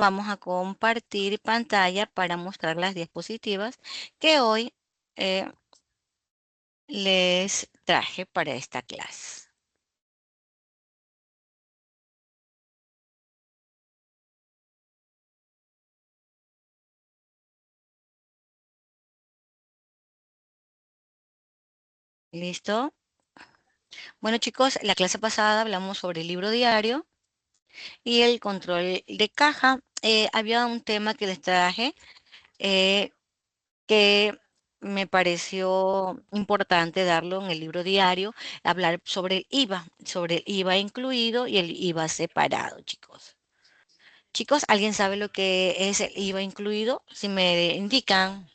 vamos a compartir pantalla para mostrar las diapositivas que hoy eh, les traje para esta clase. ¿Listo? Bueno, chicos, la clase pasada hablamos sobre el libro diario y el control de caja. Había un tema que les traje eh, que me pareció importante darlo en el libro diario, hablar sobre el IVA incluido y el IVA separado, chicos. Chicos, ¿alguien sabe lo que es el IVA incluido? Si me indican,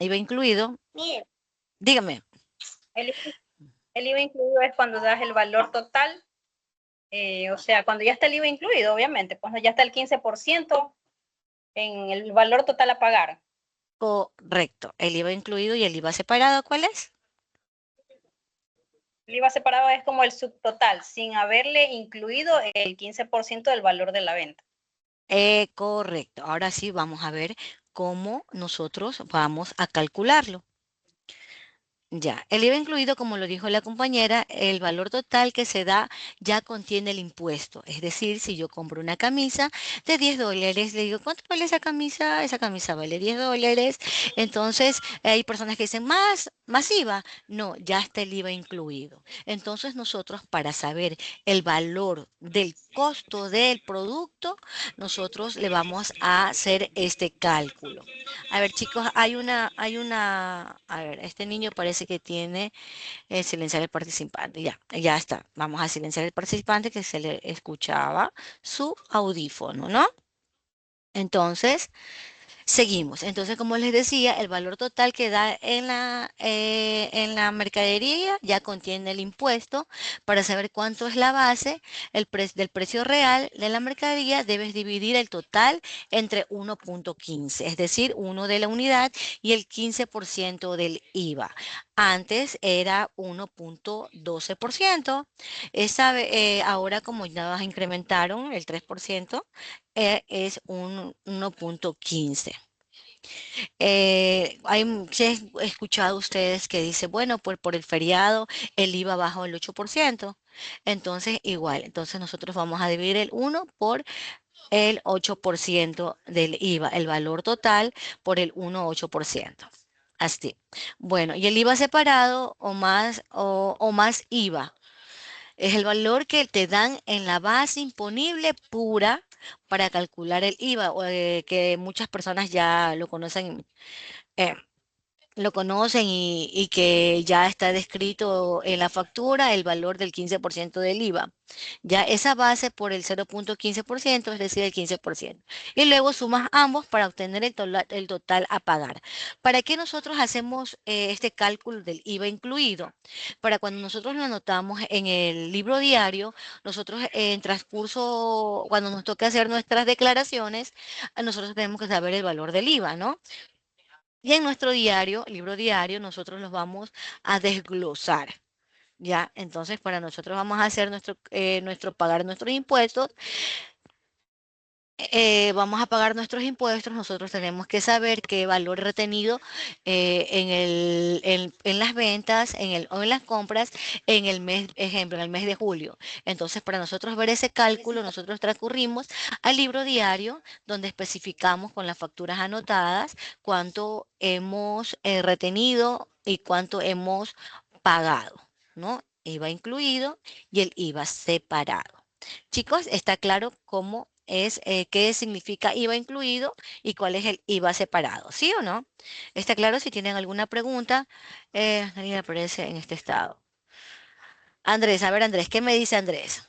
IVA incluido, Mire, dígame. el, el IVA incluido es cuando das el valor total, o sea, cuando ya está el IVA incluido, obviamente, cuando ya está el 15% en el valor total a pagar. Correcto, el IVA incluido y el IVA separado, ¿cuál es? El IVA separado es como el subtotal, sin haberle incluido el 15% del valor de la venta. Correcto. Ahora sí vamos a ver cómo nosotros vamos a calcularlo. Ya, el IVA incluido, como lo dijo la compañera, el valor total que se da ya contiene el impuesto. Es decir, si yo compro una camisa de $10, le digo, ¿cuánto vale esa camisa? Esa camisa vale $10. Entonces, hay personas que dicen, más IVA. No, ya está el IVA incluido. Entonces, nosotros para saber el valor del costo del producto, nosotros le vamos a hacer este cálculo. A ver, chicos, a ver, este niño parece que tiene silenciar el participante. Ya está. Vamos a silenciar el participante que se le escuchaba su audífono, ¿no? Entonces, seguimos. Entonces, como les decía, el valor total que da en la mercadería ya contiene el impuesto. Para saber cuánto es la base del precio real de la mercadería, debes dividir el total entre 1.15, es decir, uno de la unidad y el 15% del IVA. Antes era 1.12%. Ahora, como ya incrementaron el 3%, es un 1.15. Sí he escuchado ustedes que dicen, bueno, por el feriado el IVA bajó el 8%. Entonces, igual, entonces nosotros vamos a dividir el 1 por el 8% del IVA, el valor total por el 1,8%. Así. Bueno, y el IVA separado o más IVA. Es el valor que te dan en la base imponible pura para calcular el IVA, que muchas personas ya eh, lo conocen y que ya está descrito en la factura el valor del 15% del IVA. Ya esa base por el 0.15%, es decir, el 15%. Y luego sumas ambos para obtener el total a pagar. ¿Para qué nosotros hacemos este cálculo del IVA incluido? Para cuando nosotros lo anotamos en el libro diario, nosotros en transcurso, cuando nos toca hacer nuestras declaraciones, nosotros tenemos que saber el valor del IVA, ¿no? Y en nuestro diario, libro diario, nosotros los vamos a desglosar. Ya, entonces para nosotros vamos a hacer pagar nuestros impuestos. Vamos a pagar nuestros impuestos, nosotros tenemos que saber qué valor retenido en las ventas o en las compras en el mes, ejemplo, en el mes de julio. Entonces, para nosotros ver ese cálculo, nosotros transcurrimos al libro diario donde especificamos con las facturas anotadas cuánto hemos retenido y cuánto hemos pagado, ¿no? IVA incluido y el IVA separado. Chicos, ¿está claro cómo es, qué significa IVA incluido y cuál es el IVA separado? ¿Sí o no? ¿Está claro? Si tienen alguna pregunta, nadie aparece en este estado. Andrés, a ver, Andrés, ¿qué me dice Andrés?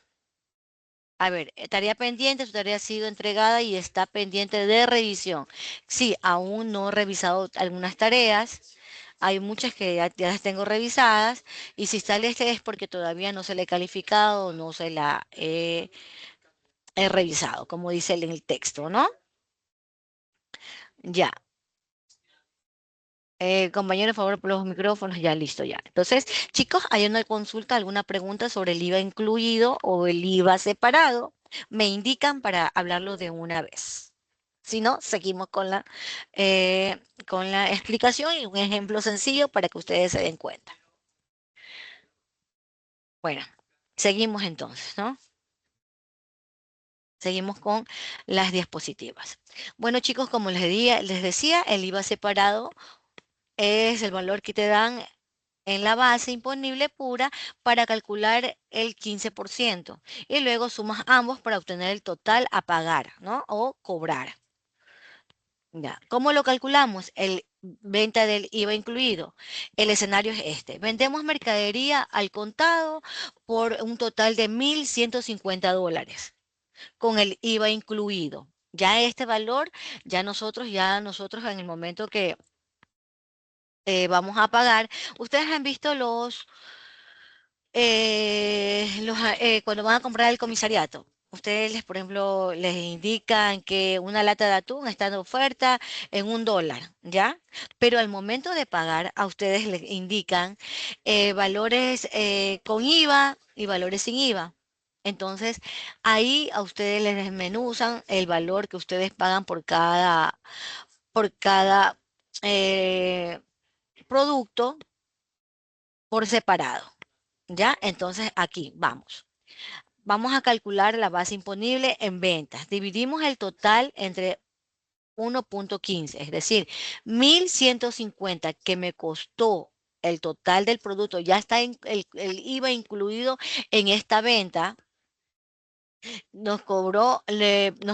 A ver, tarea pendiente, su tarea ha sido entregada y está pendiente de revisión. Sí, aún no he revisado algunas tareas. Hay muchas que ya las tengo revisadas y si sale este es porque todavía no se le he calificado, no se la he revisado, como dice en el texto, ¿no? Ya. Compañero, por favor, por los micrófonos, ya listo, ya. Entonces, chicos, ¿hay una consulta, alguna pregunta sobre el IVA incluido o el IVA separado? Me indican para hablarlo de una vez. Si no, seguimos con la explicación y un ejemplo sencillo para que ustedes se den cuenta. Bueno, seguimos entonces, ¿no? Seguimos con las diapositivas. Bueno, chicos, como les decía, el IVA separado es el valor que te dan en la base imponible pura para calcular el 15% y luego sumas ambos para obtener el total a pagar, ¿no? O cobrar. Ya. ¿Cómo lo calculamos? El venta del IVA incluido. El escenario es este. Vendemos mercadería al contado por un total de $1,150 con el IVA incluido. Ya este valor, ya nosotros en el momento que vamos a pagar, ustedes han visto cuando van a comprar el comisariato, ustedes, por ejemplo, les indican que una lata de atún está de oferta en $1, ¿ya? Pero al momento de pagar, a ustedes les indican valores con IVA y valores sin IVA. Entonces, ahí a ustedes les desmenuzan el valor que ustedes pagan por cada eh, producto por separado, ¿ya? Entonces, aquí vamos. Vamos a calcular la base imponible en ventas. Dividimos el total entre 1,15, es decir, 1,150 que me costó el total del producto, ya está el IVA incluido en esta venta, nos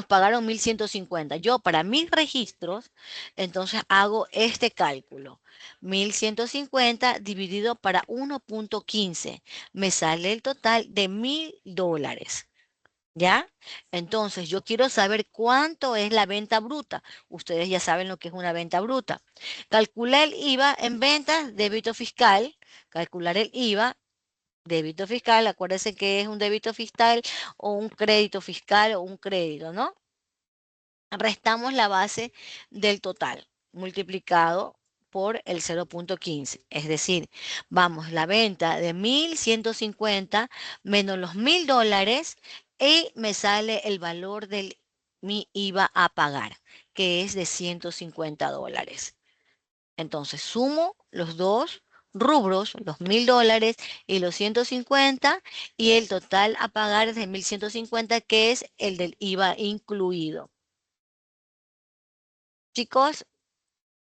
pagaron 1,150. Yo para mis registros, entonces hago este cálculo. 1,150 dividido para 1,15. Me sale el total de $1,000. ¿Ya? Entonces, yo quiero saber cuánto es la venta bruta. Ustedes ya saben lo que es una venta bruta. Calcular el IVA en ventas, débito fiscal. Calcular el IVA débito fiscal, acuérdense que es un débito fiscal o un crédito fiscal o un crédito, ¿no? Restamos la base del total multiplicado por el 0,15. Es decir, vamos, la venta de 1,150 menos los $1,000 y me sale el valor de mi IVA a pagar, que es de $150. Entonces sumo los dos rubros, los $1,000 y los 150, y el total a pagar es de 1,150, que es el del IVA incluido. Chicos,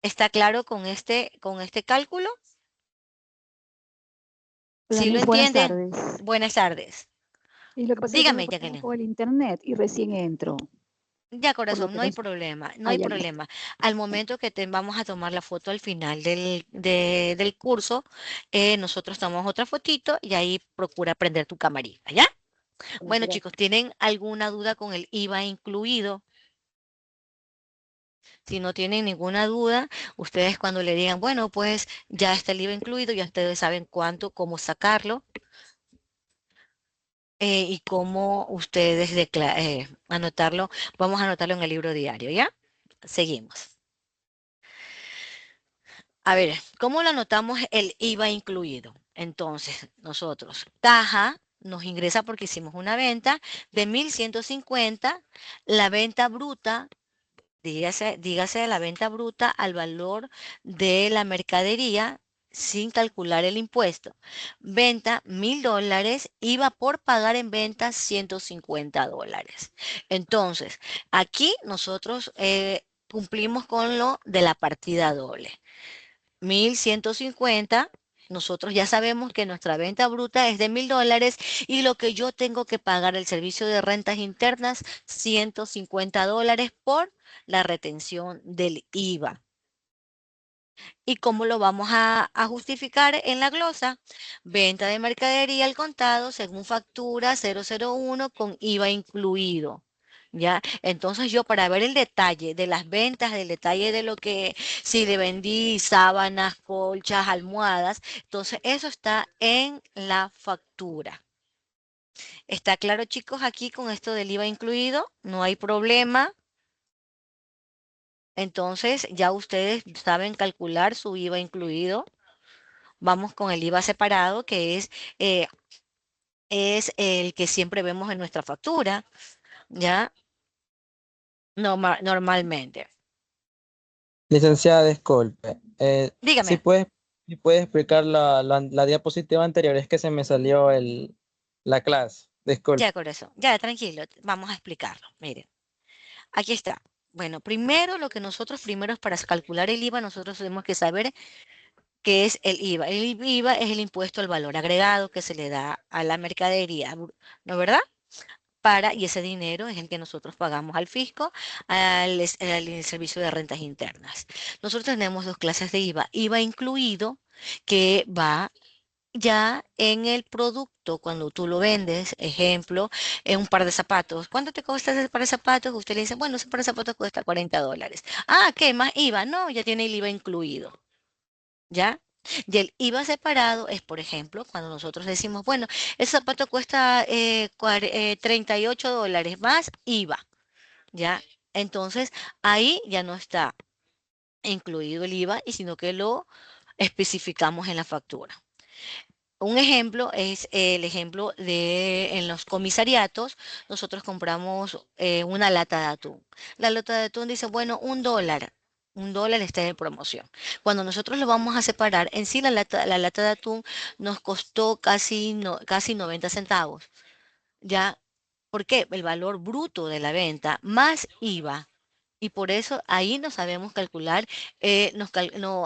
¿está claro con este cálculo? Hola, ¿Sí lo Miss, buenas entienden? tardes. Buenas tardes. Y lo que pasa es que tengo Dígame, problemas Jacqueline. con el internet y recién entro, Ya, por lo corazón, que no no... hay problema, no hay Ya listo. problema. Al momento que vamos a tomar la foto al final del curso, nosotros tomamos otra fotito y ahí procura prender tu camarita, ¿ya? Bueno, Bueno, gracias. chicos, ¿tienen alguna duda con el IVA incluido? Si no tienen ninguna duda, ustedes cuando le digan, bueno, pues ya está el IVA incluido, ya ustedes saben cuánto, cómo sacarlo y cómo ustedes anotarlo. Vamos a anotarlo en el libro diario, ¿ya? Seguimos. A ver, ¿cómo lo anotamos el IVA incluido? Entonces, nosotros, caja nos ingresa porque hicimos una venta de 1,150, la venta bruta. Dígase la venta bruta al valor de la mercadería sin calcular el impuesto. Venta $1,000, IVA por pagar en venta $150. Entonces, aquí nosotros cumplimos con lo de la partida doble. 1,150. Nosotros ya sabemos que nuestra venta bruta es de $1,000 y lo que yo tengo que pagar el servicio de rentas internas, $150 por la retención del IVA. ¿Y cómo lo vamos a justificar en la glosa? Venta de mercadería al contado según factura 001 con IVA incluido. ¿Ya? Entonces yo para ver el detalle de las ventas, del detalle de lo que, si le vendí sábanas, colchas, almohadas, entonces eso está en la factura. ¿Está claro, chicos, aquí con esto del IVA incluido? No hay problema. Entonces, ya ustedes saben calcular su IVA incluido. Vamos con el IVA separado, que es el que siempre vemos en nuestra factura, ¿ya? Normalmente. Licenciada, disculpe. Dígame. Si puedes explicar la diapositiva anterior, es que se me salió la clase. Disculpe. Ya, corazón, ya, tranquilo, vamos a explicarlo. Miren, aquí está. Bueno, primero lo que nosotros, primero para calcular el IVA, nosotros tenemos que saber qué es el IVA. El IVA es el impuesto al valor agregado que se le da a la mercadería, ¿no verdad? Y ese dinero es el que nosotros pagamos al fisco, al servicio de rentas internas. Nosotros tenemos dos clases de IVA. IVA incluido, que va ya en el producto, cuando tú lo vendes, ejemplo, en un par de zapatos. ¿Cuánto te cuesta ese par de zapatos? Usted le dice, bueno, ese par de zapatos cuesta $40. Ah, ¿qué más IVA? No, ya tiene el IVA incluido. ¿Ya? Y el IVA separado es, por ejemplo, cuando nosotros decimos, bueno, ese zapato cuesta $38 más IVA. ¿Ya? Entonces, ahí ya no está incluido el IVA, y sino que lo especificamos en la factura. Un ejemplo es el ejemplo de en los comisariatos, nosotros compramos una lata de atún. La lata de atún dice, bueno, $1 está en promoción. Cuando nosotros lo vamos a separar, en sí la lata de atún nos costó casi 90 centavos. ¿Ya? ¿Por qué? El valor bruto de la venta más IVA. Y por eso ahí no sabemos calcular, no,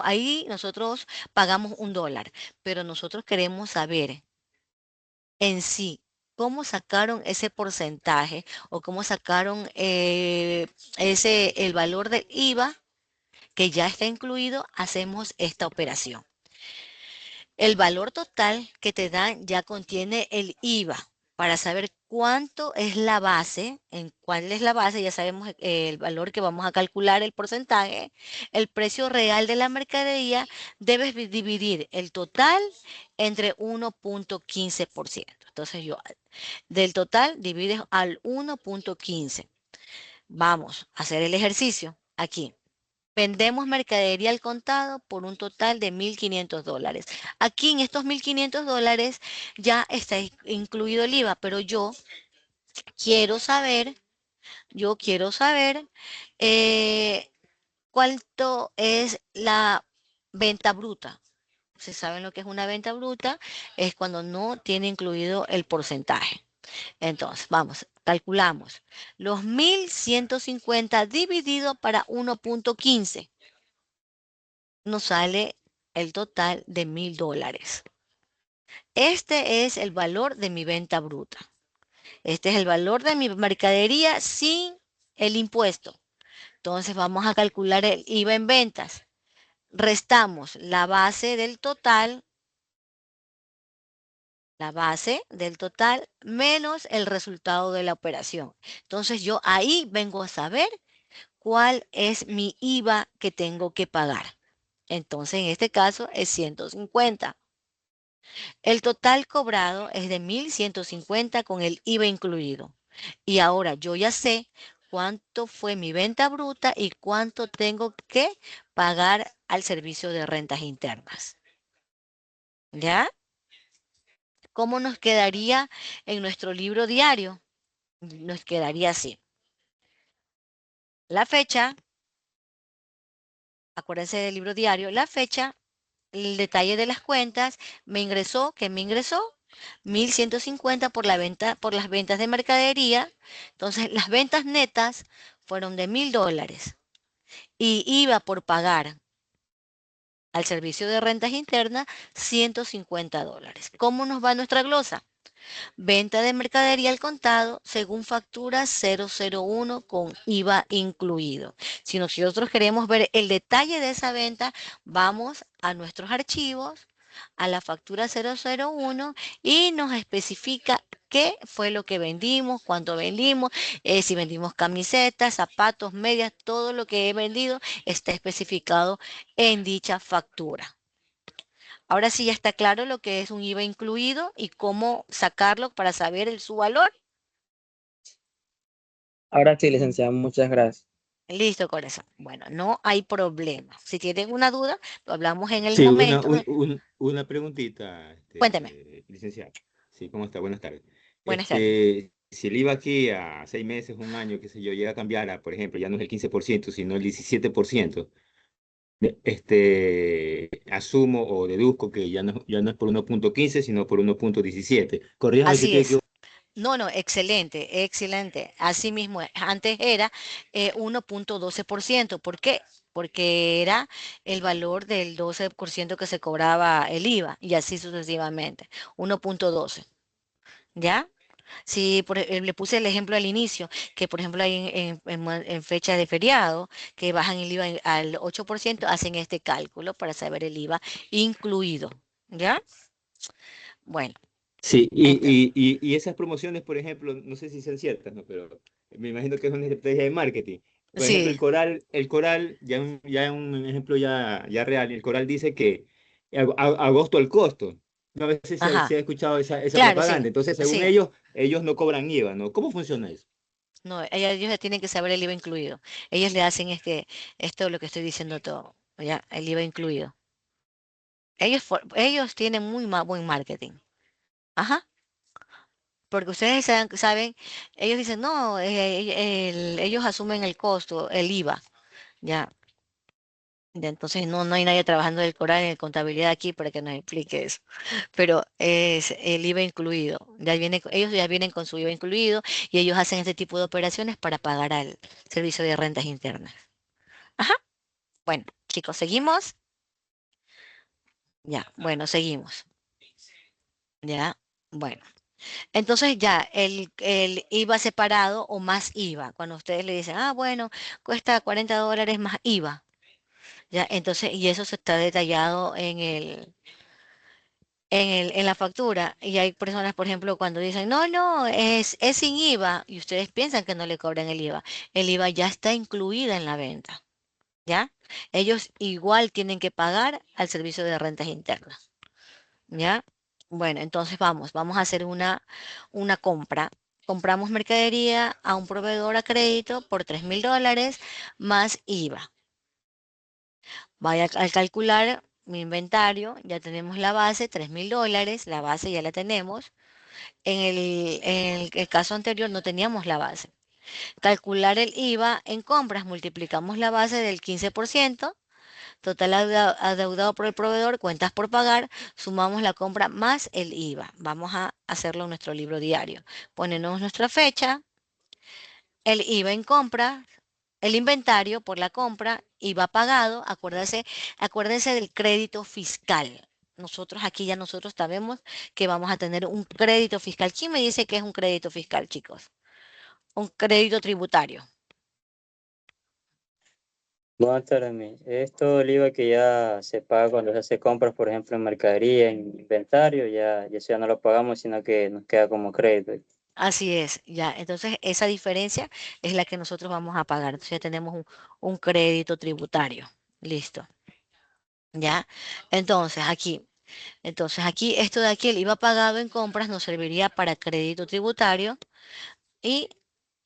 ahí nosotros pagamos $1, pero nosotros queremos saber en sí cómo sacaron ese porcentaje o cómo sacaron el valor del IVA que ya está incluido, hacemos esta operación. El valor total que te dan ya contiene el IVA. Para saber cuánto es la base, en cuál es la base, ya sabemos el valor que vamos a calcular, el porcentaje, el precio real de la mercadería, debes dividir el total entre 1.15%. Entonces del total divides al 1.15. Vamos a hacer el ejercicio aquí. Vendemos mercadería al contado por un total de $1.500. Aquí en estos $1.500 ya está incluido el IVA, pero quiero saber, yo quiero saber eh, cuánto es la venta bruta. Si saben lo que es una venta bruta, es cuando no tiene incluido el porcentaje. Entonces, vamos, calculamos los 1.150 dividido para 1.15. Nos sale el total de $1.000. Este es el valor de mi venta bruta. Este es el valor de mi mercadería sin el impuesto. Entonces vamos a calcular el IVA en ventas. Restamos la base del total menos el resultado de la operación. Entonces yo ahí vengo a saber cuál es mi IVA que tengo que pagar. Entonces en este caso es 150. El total cobrado es de 1.150 con el IVA incluido. Y ahora yo ya sé cuánto fue mi venta bruta y cuánto tengo que pagar al servicio de rentas internas. ¿Ya? ¿Cómo nos quedaría en nuestro libro diario? Nos quedaría así. La fecha, acuérdense del libro diario, la fecha, el detalle de las cuentas, ¿qué me ingresó? 1.150 por las ventas de mercadería. Entonces, las ventas netas fueron de $1.000 y iba por pagar al servicio de rentas internas $150. ¿Cómo nos va nuestra glosa? Venta de mercadería al contado según factura 001 con IVA incluido. Si nosotros queremos ver el detalle de esa venta, vamos a nuestros archivos, a la factura 001 y nos especifica qué fue lo que vendimos, cuánto vendimos, si vendimos camisetas, zapatos, medias, todo lo que he vendido está especificado en dicha factura. Ahora sí ya está claro lo que es un IVA incluido y cómo sacarlo para saber su valor. Ahora sí, licenciada, muchas gracias. Listo, corazón. Bueno, no hay problema. Si tienen una duda, lo hablamos en el Sí, momento. una preguntita, Cuéntame. licenciado. Sí, ¿cómo está? Buenas tardes. Buenas tardes. Si el IVA aquí a 6 meses, un año, qué sé yo, llega a cambiar a, por ejemplo, ya no es el 15%, sino el 17%, asumo o deduzco que ya no es por 1,15, sino por 1,17. Corríjame si Así estoy es. equivocado. No, no, excelente, excelente. Así mismo, antes era 1,12%. ¿Por qué? Porque era el valor del 12% que se cobraba el IVA y así sucesivamente. 1,12. ¿Ya? Si le puse el ejemplo al inicio, que por ejemplo hay en fecha de feriado, que bajan el IVA al 8%, hacen este cálculo para saber el IVA incluido. ¿Ya? Bueno, Sí, entonces, y esas promociones, por ejemplo, no sé si sean ciertas, ¿no? Pero me imagino que es una estrategia de marketing. Por ejemplo, sí, el Coral, ya un ejemplo ya real, el Coral dice que agosto al costo. ¿No? A veces se ajá, ha escuchado esa claro, sí, propaganda. Entonces, según sí. ellos no cobran IVA, ¿no? ¿Cómo funciona eso? No, ellos ya tienen que saber el IVA incluido. Ellos le hacen esto lo que estoy diciendo todo, ¿ya? El IVA incluido. Ellos tienen muy buen marketing. Ajá. Porque ustedes saben, ellos dicen, no, ellos asumen el costo, el IVA, ya. Ya, entonces no hay nadie trabajando del Coral en contabilidad aquí para que nos explique eso. Pero es el IVA incluido. Ellos ya vienen con su IVA incluido y ellos hacen este tipo de operaciones para pagar al servicio de rentas internas. Ajá. Bueno, chicos, ¿seguimos? Ya, bueno, seguimos. Ya, bueno. Entonces ya, el IVA separado o más IVA, cuando ustedes le dicen, ah, bueno, cuesta $40 más IVA, ya, entonces, y eso se está detallado en la factura. Y hay personas, por ejemplo, cuando dicen, no, no, es sin IVA, y ustedes piensan que no le cobran el IVA ya está incluida en la venta, ¿ya? Ellos igual tienen que pagar al servicio de rentas internas. ¿Ya? Bueno, entonces vamos a hacer una compra. Compramos mercadería a un proveedor a crédito por $3,000 más IVA. Vaya al calcular mi inventario, ya tenemos la base, $3,000, la base ya la tenemos. En el caso anterior no teníamos la base. Calcular el IVA en compras, multiplicamos la base del 15%. Total adeudado por el proveedor, cuentas por pagar, sumamos la compra más el IVA. Vamos a hacerlo en nuestro libro diario. Ponemos nuestra fecha, el IVA en compra, el inventario por la compra, IVA pagado, acuérdense del crédito fiscal. Nosotros aquí ya nosotros sabemos que vamos a tener un crédito fiscal. ¿Quién me dice que es un crédito fiscal, chicos? Un crédito tributario. Buenas tardes, es todo el IVA que ya se paga cuando se hace compras, por ejemplo, en mercadería, en inventario, ya eso ya no lo pagamos, sino que nos queda como crédito. Así es, ya. Entonces, esa diferencia es la que nosotros vamos a pagar. Entonces, ya tenemos un crédito tributario. Listo, ya. Entonces, aquí, esto de aquí, el IVA pagado en compras nos serviría para crédito tributario y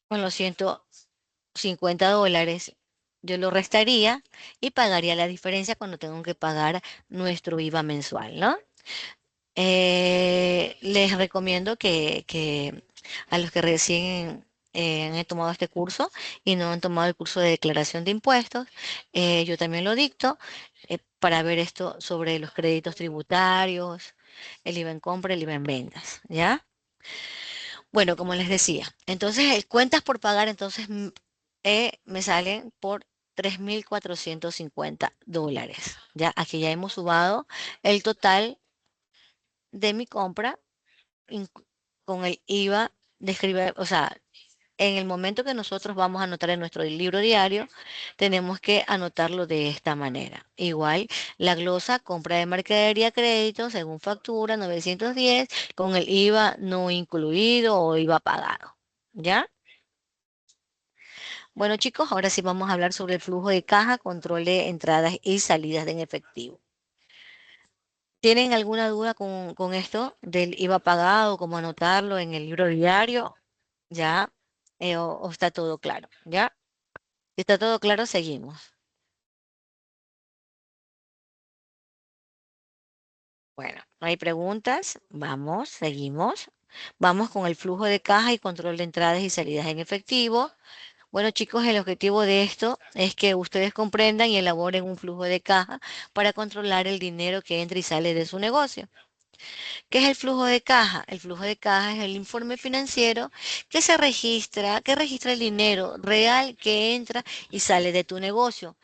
con los $150 yo lo restaría y pagaría la diferencia cuando tengo que pagar nuestro IVA mensual, ¿no? Les recomiendo que a los que recién han tomado este curso y no han tomado el curso de declaración de impuestos, yo también lo dicto para ver esto sobre los créditos tributarios, el IVA en compra, el IVA en ventas, ¿ya? Bueno, como les decía, entonces cuentas por pagar, entonces me salen por $3,450, ¿ya? Aquí ya hemos sumado el total de mi compra con el IVA o sea, en el momento que nosotros vamos a anotar en nuestro libro diario, tenemos que anotarlo de esta manera. Igual, la glosa, compra de mercadería a crédito, según factura, 910, con el IVA no incluido o IVA pagado. ¿Ya? Bueno, chicos, ahora sí vamos a hablar sobre el flujo de caja, control de entradas y salidas en efectivo. ¿Tienen alguna duda con esto del IVA pagado, cómo anotarlo en el libro diario? ¿Ya? ¿O está todo claro? ¿Ya? Si está todo claro, seguimos. Bueno, no hay preguntas. Vamos, seguimos. Vamos con el flujo de caja y control de entradas y salidas en efectivo. Bueno, chicos, el objetivo de esto es que ustedes comprendan y elaboren un flujo de caja para controlar el dinero que entra y sale de su negocio. ¿Qué es el flujo de caja? El flujo de caja es el informe financiero que registra el dinero real que entra y sale de tu negocio.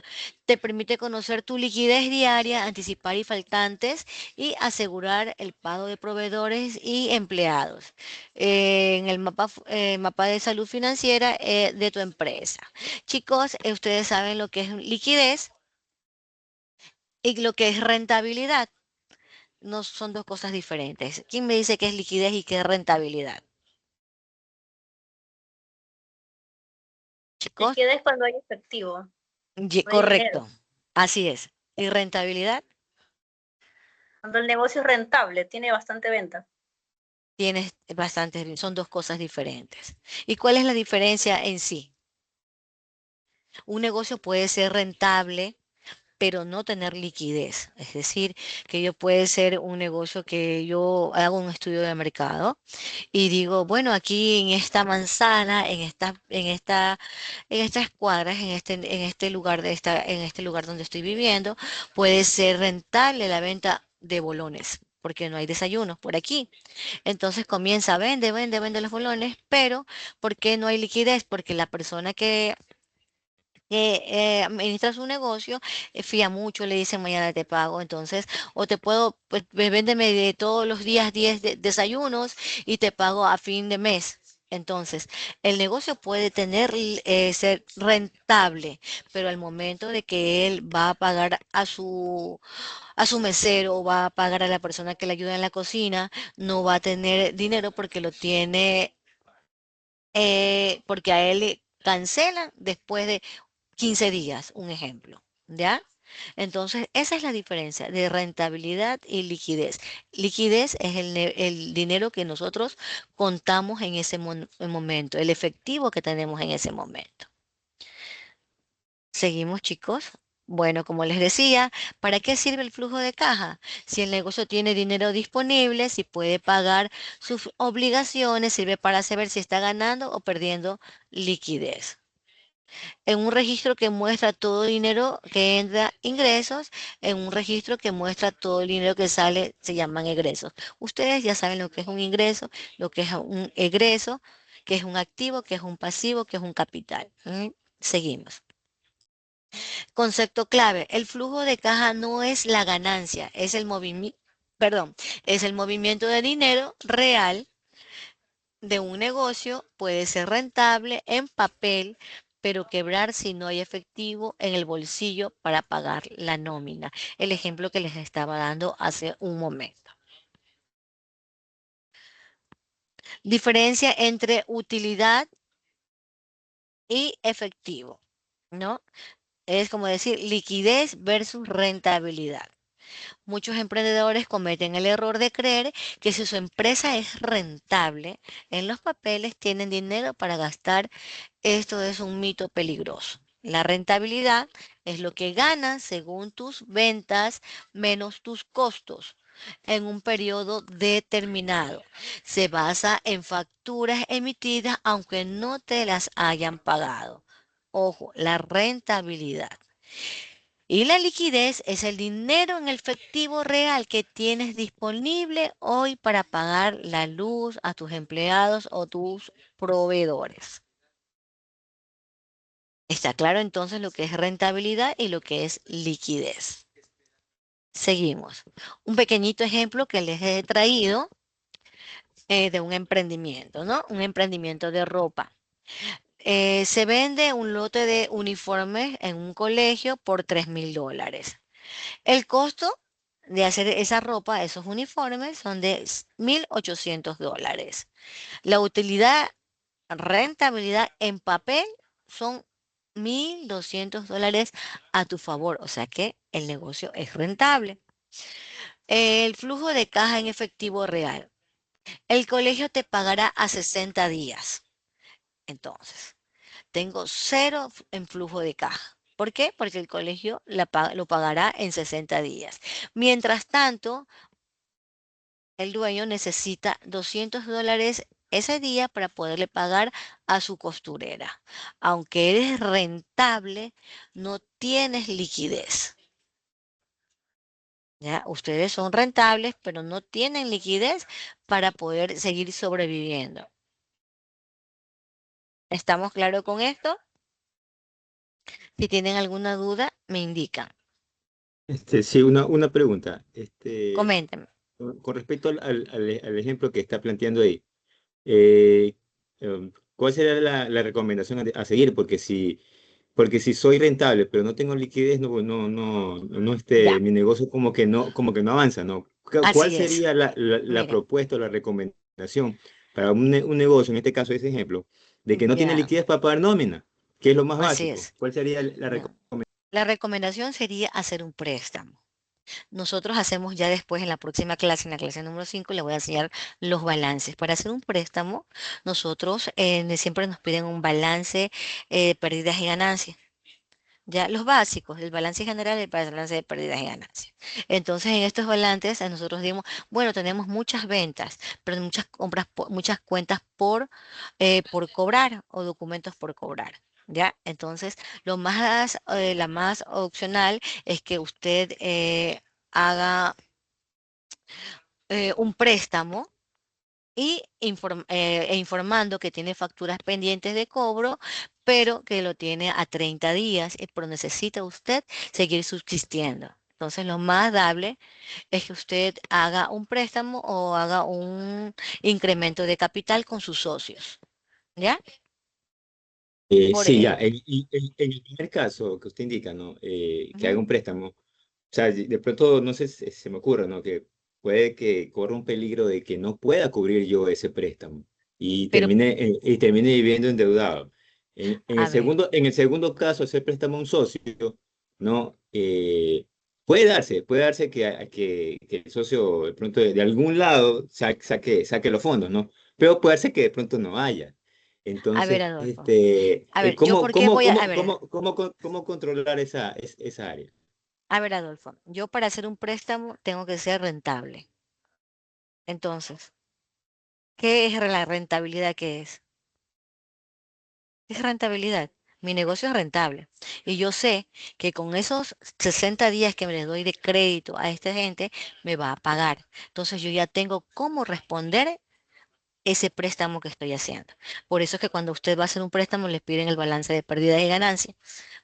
Te permite conocer tu liquidez diaria, anticipar y faltantes y asegurar el pago de proveedores y empleados. En el mapa de salud financiera de tu empresa. Chicos, ustedes saben lo que es liquidez y lo que es rentabilidad. No son dos cosas diferentes. ¿Quién me dice qué es liquidez y qué es rentabilidad? Chicos, Liquidez cuando hay efectivo, no hay dinero. correcto. Así es. ¿Y rentabilidad? Cuando el negocio es rentable, tiene bastante venta. Tienes bastantes, son dos cosas diferentes. ¿Y cuál es la diferencia en sí? Un negocio puede ser rentable, pero no tener liquidez. Es decir, que yo puede ser un negocio que yo hago un estudio de mercado y digo, bueno, aquí en esta manzana, en estas cuadras, en este lugar en este lugar donde estoy viviendo, puede ser rentable la venta de bolones, porque no hay desayunos por aquí. Entonces comienza, vende los bolones, pero ¿por qué no hay liquidez? Porque la persona que administra su negocio, fía mucho, le dice mañana te pago, entonces, o te puedo, pues véndeme de todos los días 10 desayunos y te pago a fin de mes. Entonces, el negocio puede ser rentable, pero al momento de que él va a pagar a su mesero o va a pagar a la persona que le ayuda en la cocina, no va a tener dinero porque lo tiene, porque a él le cancelan después de 15 días, un ejemplo, ¿ya? Entonces, esa es la diferencia de rentabilidad y liquidez. Liquidez es el dinero que nosotros contamos en ese momento, el efectivo que tenemos en ese momento. Seguimos, chicos. Bueno, como les decía, ¿para qué sirve el flujo de caja? Si el negocio tiene dinero disponible, si puede pagar sus obligaciones, sirve para saber si está ganando o perdiendo liquidez. En un registro que muestra todo el dinero que entra ingresos, en un registro que muestra todo el dinero que sale, se llaman egresos. Ustedes ya saben lo que es un ingreso, lo que es un egreso, que es un activo, que es un pasivo, que es un capital. Seguimos. Concepto clave, el flujo de caja no es la ganancia, es el movimiento, perdón, es el movimiento de dinero real de un negocio, puede ser rentable en papel, pero quebrar si no hay efectivo en el bolsillo para pagar la nómina. El ejemplo que les estaba dando hace un momento. Diferencia entre utilidad y efectivo, ¿no? Es como decir liquidez versus rentabilidad. Muchos emprendedores cometen el error de creer que si su empresa es rentable, en los papeles tienen dinero para gastar. Esto es un mito peligroso. La rentabilidad es lo que ganas según tus ventas menos tus costos en un periodo determinado. Se basa en facturas emitidas aunque no te las hayan pagado. Ojo, la rentabilidad. Y la liquidez es el dinero en efectivo real que tienes disponible hoy para pagar la luz a tus empleados o tus proveedores. Está claro entonces lo que es rentabilidad y lo que es liquidez. Seguimos. Un pequeñito ejemplo que les he traído de un emprendimiento, ¿no? Un emprendimiento de ropa. Se vende un lote de uniformes en un colegio por $3,000. El costo de hacer esa ropa, esos uniformes, son de $1,800. La utilidad, rentabilidad en papel son $1,200 a tu favor, o sea que el negocio es rentable. El flujo de caja en efectivo real. El colegio te pagará a 60 días. Entonces, tengo cero en flujo de caja. ¿Por qué? Porque el colegio lo pagará en 60 días. Mientras tanto, el dueño necesita $200 ese día para poderle pagar a su costurera. Aunque eres rentable, no tienes liquidez. ¿Ya? Ustedes son rentables, pero no tienen liquidez para poder seguir sobreviviendo. ¿Estamos claros con esto? Si tienen alguna duda, me indican. Sí, una pregunta. Coméntenme. Con respecto al ejemplo que está planteando ahí, eh, ¿cuál sería la recomendación a seguir? Porque si soy rentable, pero no tengo liquidez, Ya, mi negocio como que no avanza, ¿no? ¿Cuál así es. sería la Miren, propuesta o la recomendación para un negocio, en este caso ese ejemplo, de que no tiene ya, liquidez para pagar nómina, que es lo más así básico? es. ¿Cuál sería la Ya. recomendación? La recomendación sería hacer un préstamo. Nosotros hacemos ya después en la próxima clase, en la clase número 5, le voy a enseñar los balances. Para hacer un préstamo, nosotros siempre nos piden un balance de pérdidas y ganancias. Ya los básicos, el balance general y el balance de pérdidas y ganancias. Entonces, en estos balances, nosotros dimos, bueno, tenemos muchas ventas, pero muchas compras, muchas cuentas por cobrar o documentos por cobrar. ¿Ya? Entonces, la más opcional es que usted haga un préstamo informando que tiene facturas pendientes de cobro, pero que lo tiene a 30 días, pero necesita usted seguir subsistiendo. Entonces, lo más dable es que usted haga un préstamo o haga un incremento de capital con sus socios, ¿ya? Por, Sí, ya. En el primer caso que usted indica, ¿no? Que haga ujú. un préstamo. O sea, de pronto, no sé, se me ocurre, ¿no? Que puede que corra un peligro de que no pueda cubrir yo ese préstamo Pero, y termine viviendo endeudado. a ver, En el segundo caso, ese préstamo a un socio, ¿no? Puede darse que el socio de pronto de algún lado saque los fondos, ¿no? Pero puede darse que de pronto no haya. a ver, Entonces, Adolfo. A ver, yo ¿cómo, por qué cómo, voy a cómo, ver, cómo controlar esa área? a ver, Adolfo, yo para hacer un préstamo tengo que ser rentable. Entonces, ¿qué es la rentabilidad que es? Es rentabilidad. Mi negocio es rentable. Y yo sé que con esos 60 días que me le doy de crédito a esta gente, me va a pagar. Entonces yo ya tengo cómo responder ese préstamo que estoy haciendo. Por eso es que cuando usted va a hacer un préstamo, le piden el balance de pérdidas y ganancias.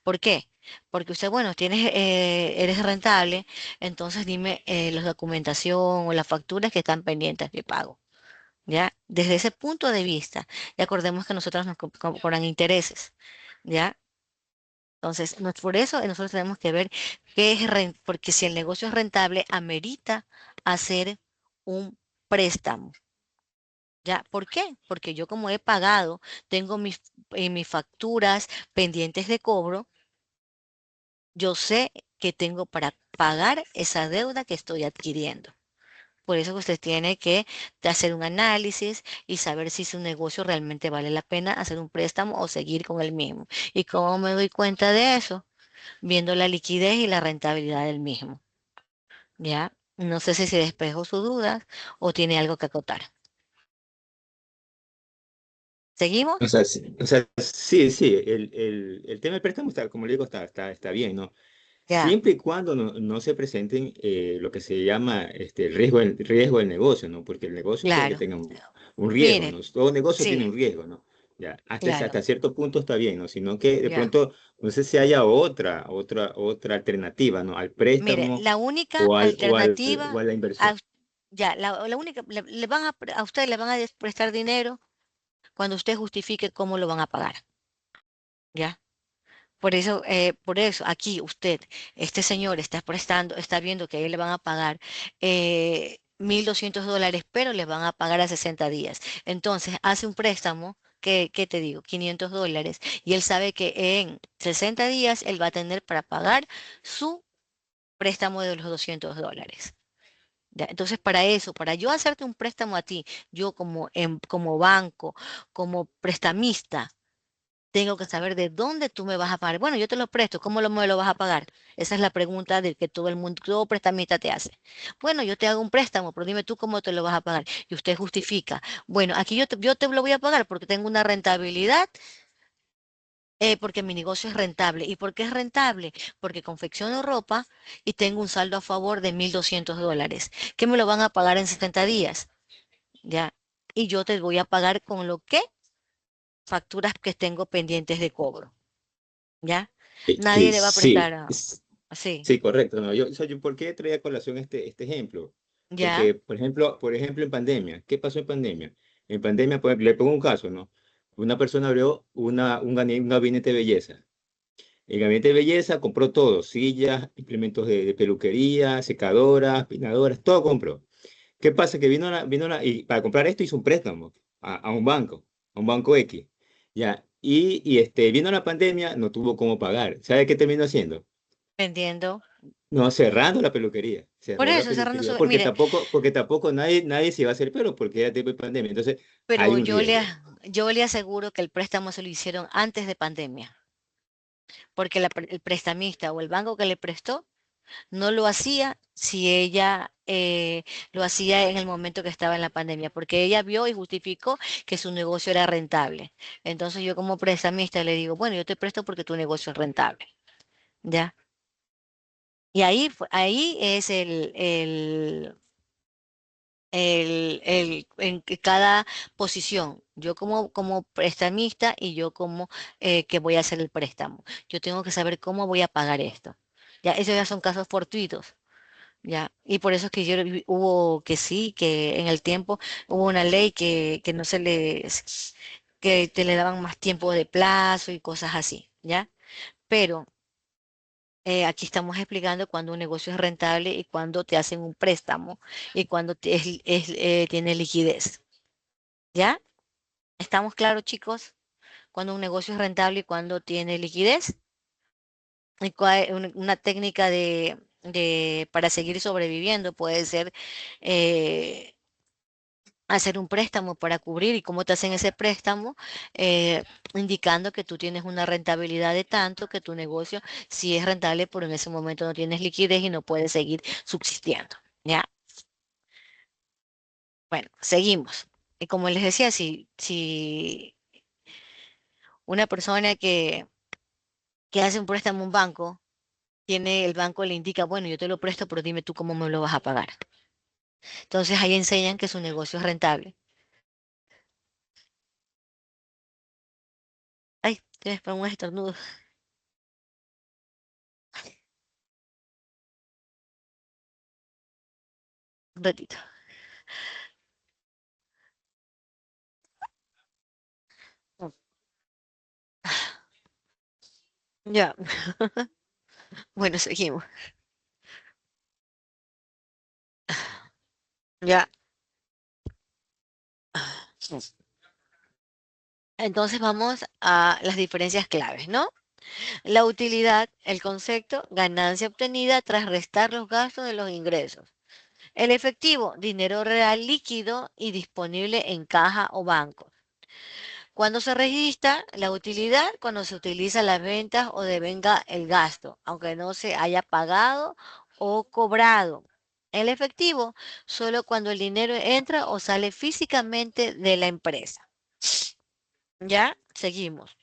¿Por qué? Porque usted, bueno, eres rentable, entonces dime la documentación o las facturas que están pendientes de pago. ¿Ya? Desde ese punto de vista, y acordemos que nosotros nos cobran intereses, ¿ya? Entonces, por eso nosotros tenemos que ver qué es, porque si el negocio es rentable, amerita hacer un préstamo, ¿ya? ¿Por qué? Porque yo como he pagado, tengo mis facturas pendientes de cobro, yo sé que tengo para pagar esa deuda que estoy adquiriendo. Por eso que usted tiene que hacer un análisis y saber si su negocio realmente vale la pena hacer un préstamo o seguir con el mismo. ¿Y cómo me doy cuenta de eso? Viendo la liquidez y la rentabilidad del mismo. ¿Ya? No sé si se despejó su duda o tiene algo que acotar. ¿Seguimos? Sí, el tema del préstamo está, como le digo, está bien, ¿no? Ya, Siempre y cuando no se presenten lo que se llama el riesgo del negocio, ¿no? Porque el negocio puede que claro. tenga un riesgo, Mire, ¿no? Todo negocio sí, tiene un riesgo, ¿no? Ya, claro, hasta cierto punto está bien, ¿no? Sino que de ya. pronto, no sé si haya otra alternativa, ¿no? Al Mire, préstamo la única o alternativa, a la inversión. ya, la única, le van a usted le van a prestar dinero cuando usted justifique cómo lo van a pagar. ¿Ya? Por eso, aquí usted, este señor está prestando, está viendo que a él le van a pagar $1,200, pero le van a pagar a 60 días. Entonces, hace un préstamo, ¿qué te digo? $500, y él sabe que en 60 días él va a tener para pagar su préstamo de los $200. ¿Ya? Entonces, para eso, para yo hacerte un préstamo a ti, yo como banco, como prestamista, tengo que saber de dónde tú me vas a pagar. Bueno, yo te lo presto, ¿cómo me lo vas a pagar? Esa es la pregunta de que todo el mundo, todo prestamista te hace. Bueno, yo te hago un préstamo, pero dime tú cómo te lo vas a pagar. Y usted justifica. Bueno, aquí yo te lo voy a pagar porque tengo una rentabilidad, porque mi negocio es rentable. ¿Y por qué es rentable? Porque confecciono ropa y tengo un saldo a favor de $1,200, que me lo van a pagar en 70 días, ¿ya? Y yo te voy a pagar con lo que facturas que tengo pendientes de cobro, ¿ya? Nadie le va a prestar Sí, así, sí, correcto. No, yo, ¿por qué traía a colación este ejemplo? ¿ya? Porque, por ejemplo, en pandemia, ¿qué pasó en pandemia? En pandemia, pues, le pongo un caso, ¿no? Una persona abrió un gabinete de belleza. El gabinete de belleza compró todo, sillas, implementos de peluquería, secadoras, peinadoras, todo compró. ¿Qué pasa? Que y para comprar esto hizo un préstamo a un banco X. Ya, vino la pandemia, no tuvo cómo pagar. ¿Sabe qué terminó haciendo? Vendiendo. No, cerrando la peluquería. Por Cerró la eso, cerrando peluquería. su, Porque tampoco nadie se iba a hacer pelo porque era tiempo de pandemia. Entonces, pero hay un riesgo. yo le aseguro que el préstamo se lo hicieron antes de pandemia, porque el prestamista o el banco que le prestó no lo hacía si ella lo hacía en el momento que estaba en la pandemia, porque ella vio y justificó que su negocio era rentable. Entonces yo como prestamista le digo, bueno, yo te presto porque tu negocio es rentable, ¿ya? Y ahí es en que cada posición, yo como prestamista y yo como que voy a hacer el préstamo. Yo tengo que saber cómo voy a pagar esto. Ya, esos ya son casos fortuitos. Ya, y por eso es que hubo que sí, que en el tiempo hubo una ley que no se les, que te le daban más tiempo de plazo y cosas así, ¿ya? Pero aquí estamos explicando cuando un negocio es rentable y cuando te hacen un préstamo y cuando tiene liquidez, ¿ya? ¿Estamos claros, chicos? Cuando un negocio es rentable y cuando tiene liquidez. Y una técnica para seguir sobreviviendo puede ser eh, hacer un préstamo para cubrir y cómo te hacen ese préstamo, eh, indicando que tú tienes una rentabilidad de tanto, que tu negocio sí es rentable, pero en ese momento no tienes liquidez y no puedes seguir subsistiendo. ¿Ya? Bueno, seguimos. Y como les decía, si una persona que hace un préstamo a un banco, el banco le indica, bueno, yo te lo presto, pero dime tú cómo me lo vas a pagar. Entonces ahí enseñan que su negocio es rentable. Ay, tienes para un estornudo. Un ratito. Ya, bueno, seguimos. Ya. Entonces vamos a las diferencias claves, ¿no? La utilidad, el concepto, ganancia obtenida tras restar los gastos de los ingresos. El efectivo, dinero real líquido y disponible en caja o banco. Cuando se registra la utilidad, cuando se utiliza las ventas o devenga el gasto, aunque no se haya pagado o cobrado. El efectivo, solo cuando el dinero entra o sale físicamente de la empresa. Ya, seguimos.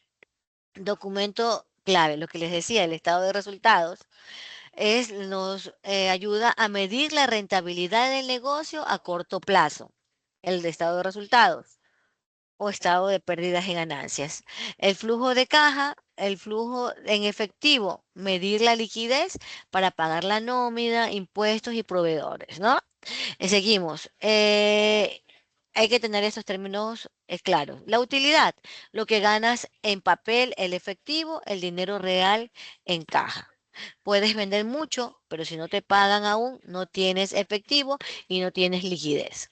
Documento clave, lo que les decía, el estado de resultados, nos ayuda a medir la rentabilidad del negocio a corto plazo. El de estado de resultados o estado de pérdidas y ganancias. El flujo de caja, el flujo en efectivo, medir la liquidez para pagar la nómina, impuestos y proveedores, ¿no? Seguimos. Hay que tener estos términos claros. La utilidad, lo que ganas en papel, el efectivo, el dinero real en caja. Puedes vender mucho, pero si no te pagan aún, no tienes efectivo y no tienes liquidez.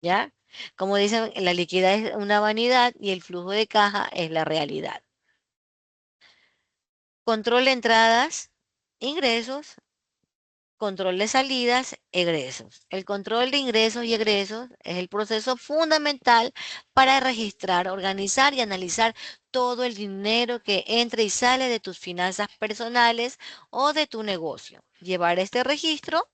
¿Ya? Como dicen, la liquidez es una vanidad y el flujo de caja es la realidad. Control de entradas, ingresos, control de salidas, egresos. El control de ingresos y egresos es el proceso fundamental para registrar, organizar y analizar todo el dinero que entra y sale de tus finanzas personales o de tu negocio. Llevar este registro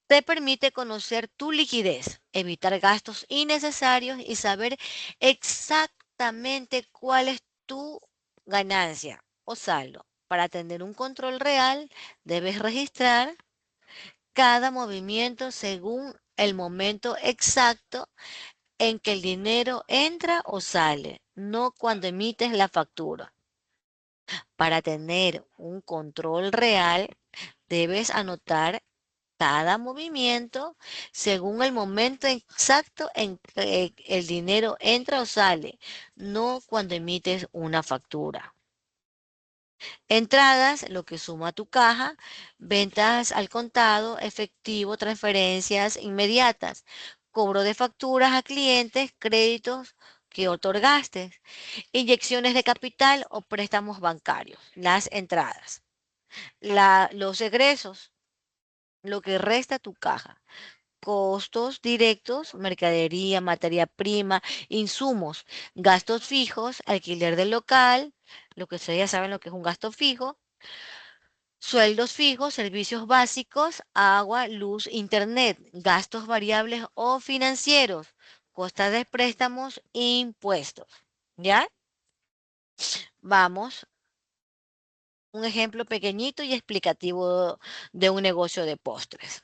te permite conocer tu liquidez, evitar gastos innecesarios y saber exactamente cuál es tu ganancia o saldo. Para tener un control real, debes registrar cada movimiento según el momento exacto en que el dinero entra o sale, no cuando emites la factura. Para tener un control real, debes anotar cada movimiento según el momento exacto en que el dinero entra o sale, no cuando emites una factura. Entradas, lo que suma a tu caja, ventas al contado, efectivo, transferencias inmediatas, cobro de facturas a clientes, créditos que otorgaste, inyecciones de capital o préstamos bancarios, las entradas, los egresos, lo que resta a tu caja, costos directos, mercadería, materia prima, insumos, gastos fijos, alquiler del local, lo que ustedes ya saben lo que es un gasto fijo, sueldos fijos, servicios básicos, agua, luz, internet, gastos variables o financieros, costas de préstamos, impuestos. ¿Ya? Vamos, un ejemplo pequeñito y explicativo de un negocio de postres.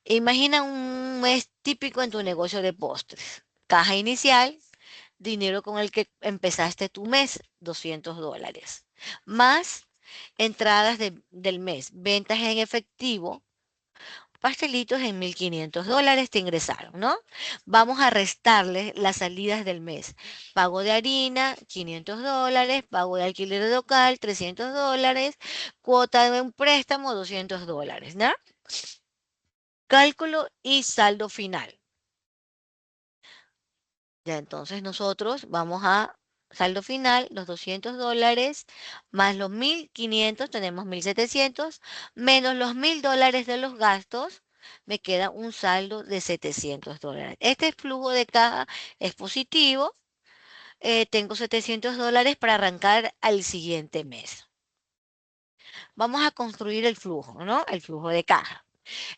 Imagina un mes típico en tu negocio de postres. Caja inicial, dinero con el que empezaste tu mes, $200. Más entradas del mes, ventas en efectivo, pastelitos en $1,500 te ingresaron, ¿no? Vamos a restarle las salidas del mes. Pago de harina, $500, pago de alquiler de local, $300, cuota de un préstamo, $200, ¿no? Cálculo y saldo final. Ya entonces nosotros vamos a saldo final, los $200 más los 1,500, tenemos 1,700, menos los $1,000 de los gastos, me queda un saldo de $700. Este flujo de caja es positivo, tengo $700 para arrancar al siguiente mes. Vamos a construir el flujo, ¿no? El flujo de caja.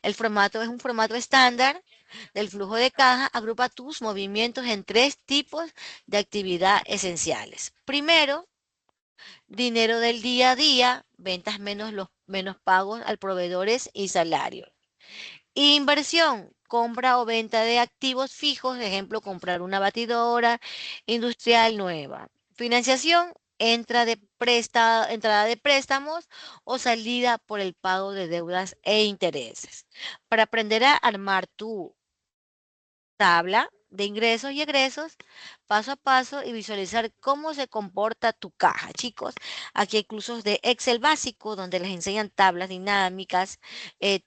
El formato es un formato estándar del flujo de caja. Agrupa tus movimientos en 3 tipos de actividad esenciales. Primero, dinero del día a día, ventas menos pagos al proveedores y salarios. Inversión, compra o venta de activos fijos, ejemplo, comprar una batidora industrial nueva. Financiación, entrada de préstamos o salida por el pago de deudas e intereses. Para aprender a armar tu tabla de ingresos y egresos paso a paso y visualizar cómo se comporta tu caja. Chicos, aquí hay cursos de Excel básico donde les enseñan tablas dinámicas,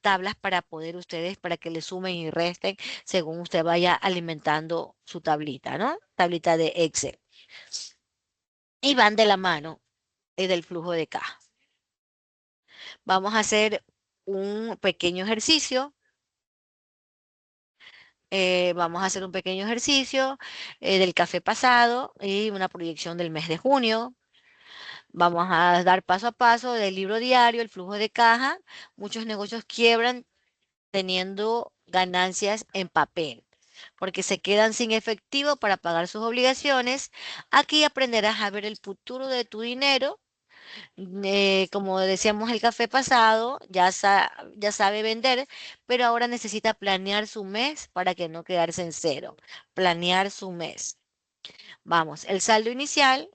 tablas para poder ustedes, para que le sumen y resten según usted vaya alimentando su tablita, ¿no? Tablita de Excel. Y van de la mano del flujo de caja. Vamos a hacer un pequeño ejercicio. Vamos a hacer un pequeño ejercicio del café pasado y una proyección del mes de junio. Vamos a dar paso a paso del libro diario, el flujo de caja. Muchos negocios quiebran teniendo ganancias en papel, porque se quedan sin efectivo para pagar sus obligaciones. Aquí aprenderás a ver el futuro de tu dinero. Como decíamos el café pasado, ya sabe vender, pero ahora necesita planear su mes para que no quedarse en cero. Planear su mes. Vamos, el saldo inicial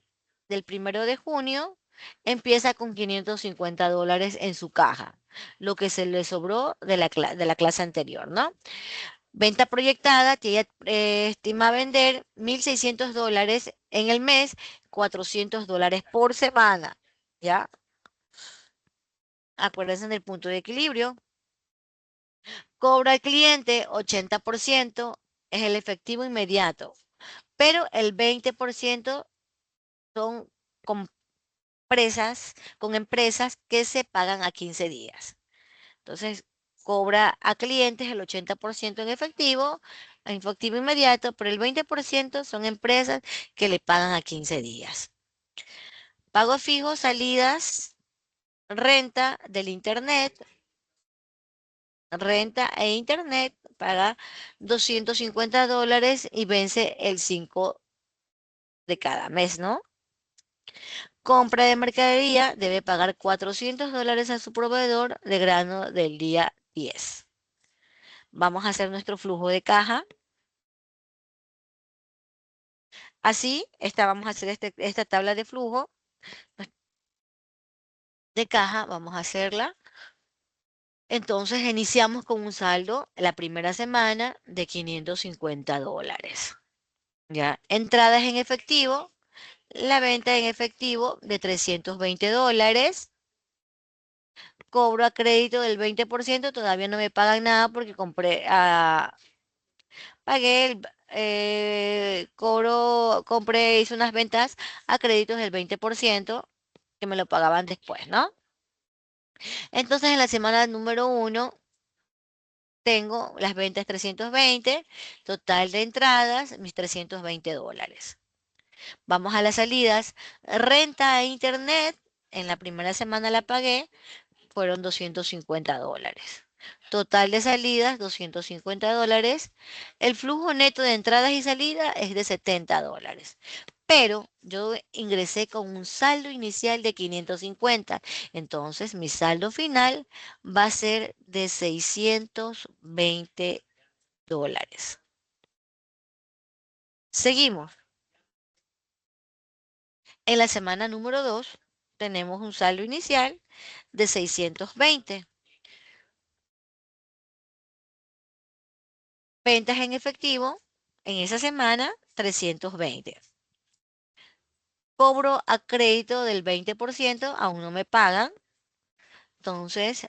del 1 de junio empieza con $550 en su caja, lo que se le sobró de la clase anterior, ¿no? Venta proyectada, que ella estima vender $1,600 en el mes, $400 por semana, ¿ya? Acuérdense del punto de equilibrio. Cobra al cliente 80% es el efectivo inmediato, pero el 20% son con empresas que se pagan a 15 días. Entonces, cobra a clientes el 80% en efectivo, efectivo inmediato, pero el 20% son empresas que le pagan a 15 días. Pago fijo, salidas, renta del internet, renta e internet, paga $250 y vence el 5 de cada mes, ¿no? Compra de mercadería, debe pagar $400 a su proveedor de grano del día 10. Vamos a hacer nuestro flujo de caja. Así, vamos a hacer esta tabla de flujo de caja, vamos a hacerla. Entonces, iniciamos con un saldo la primera semana de $550. ¿Ya? Entradas en efectivo, la venta en efectivo de $320. Cobro a crédito del 20%, todavía no me pagan nada porque pagué hice unas ventas a créditos del 20% que me lo pagaban después, ¿no? Entonces en la semana número 1 tengo las ventas 320, total de entradas, mis $320. Vamos a las salidas, renta e internet, en la primera semana la pagué, fueron $250. Total de salidas, $250. El flujo neto de entradas y salidas es de $70. Pero yo ingresé con un saldo inicial de 550. Entonces, mi saldo final va a ser de $620. Seguimos. En la semana número 2 tenemos un saldo inicial de 620. Ventas en efectivo en esa semana, 320. Cobro a crédito del 20%, aún no me pagan. Entonces,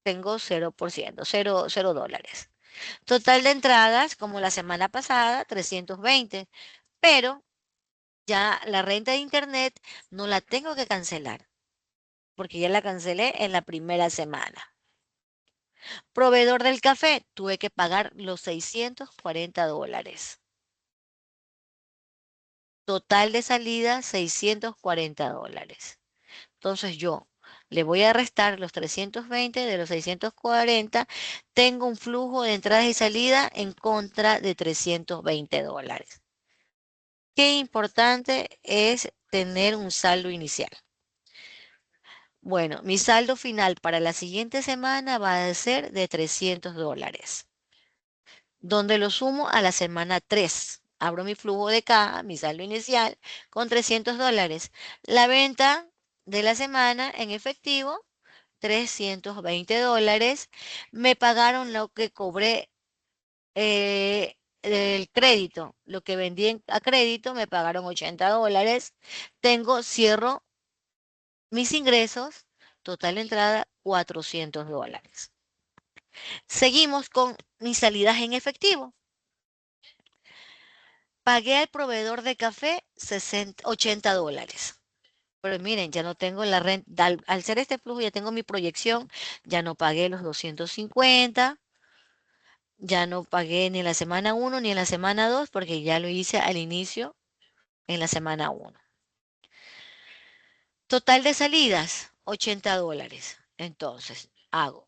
tengo 0%, $0. Total de entradas, como la semana pasada, 320. Pero ya la renta de internet no la tengo que cancelar, porque ya la cancelé en la primera semana. Proveedor del café, tuve que pagar los $640. Total de salida, $640. Entonces yo le voy a restar los 320 de los 640. Tengo un flujo de entradas y salida en contra de $320. Qué importante es tener un saldo inicial. Bueno, mi saldo final para la siguiente semana va a ser de $300, donde lo sumo a la semana 3. Abro mi flujo de caja, mi saldo inicial, con $300. La venta de la semana en efectivo, $320. Me pagaron lo que cobré, el crédito, lo que vendí a crédito, me pagaron $80. Cierro mis ingresos, total entrada, $400. Seguimos con mis salidas en efectivo. Pagué al proveedor de café $80. Pero miren, ya no tengo la renta. Al ser este flujo, ya tengo mi proyección. Ya no pagué los 250. Ya no pagué ni en la semana 1 ni en la semana 2 porque ya lo hice al inicio en la semana 1. Total de salidas, $80. Entonces, hago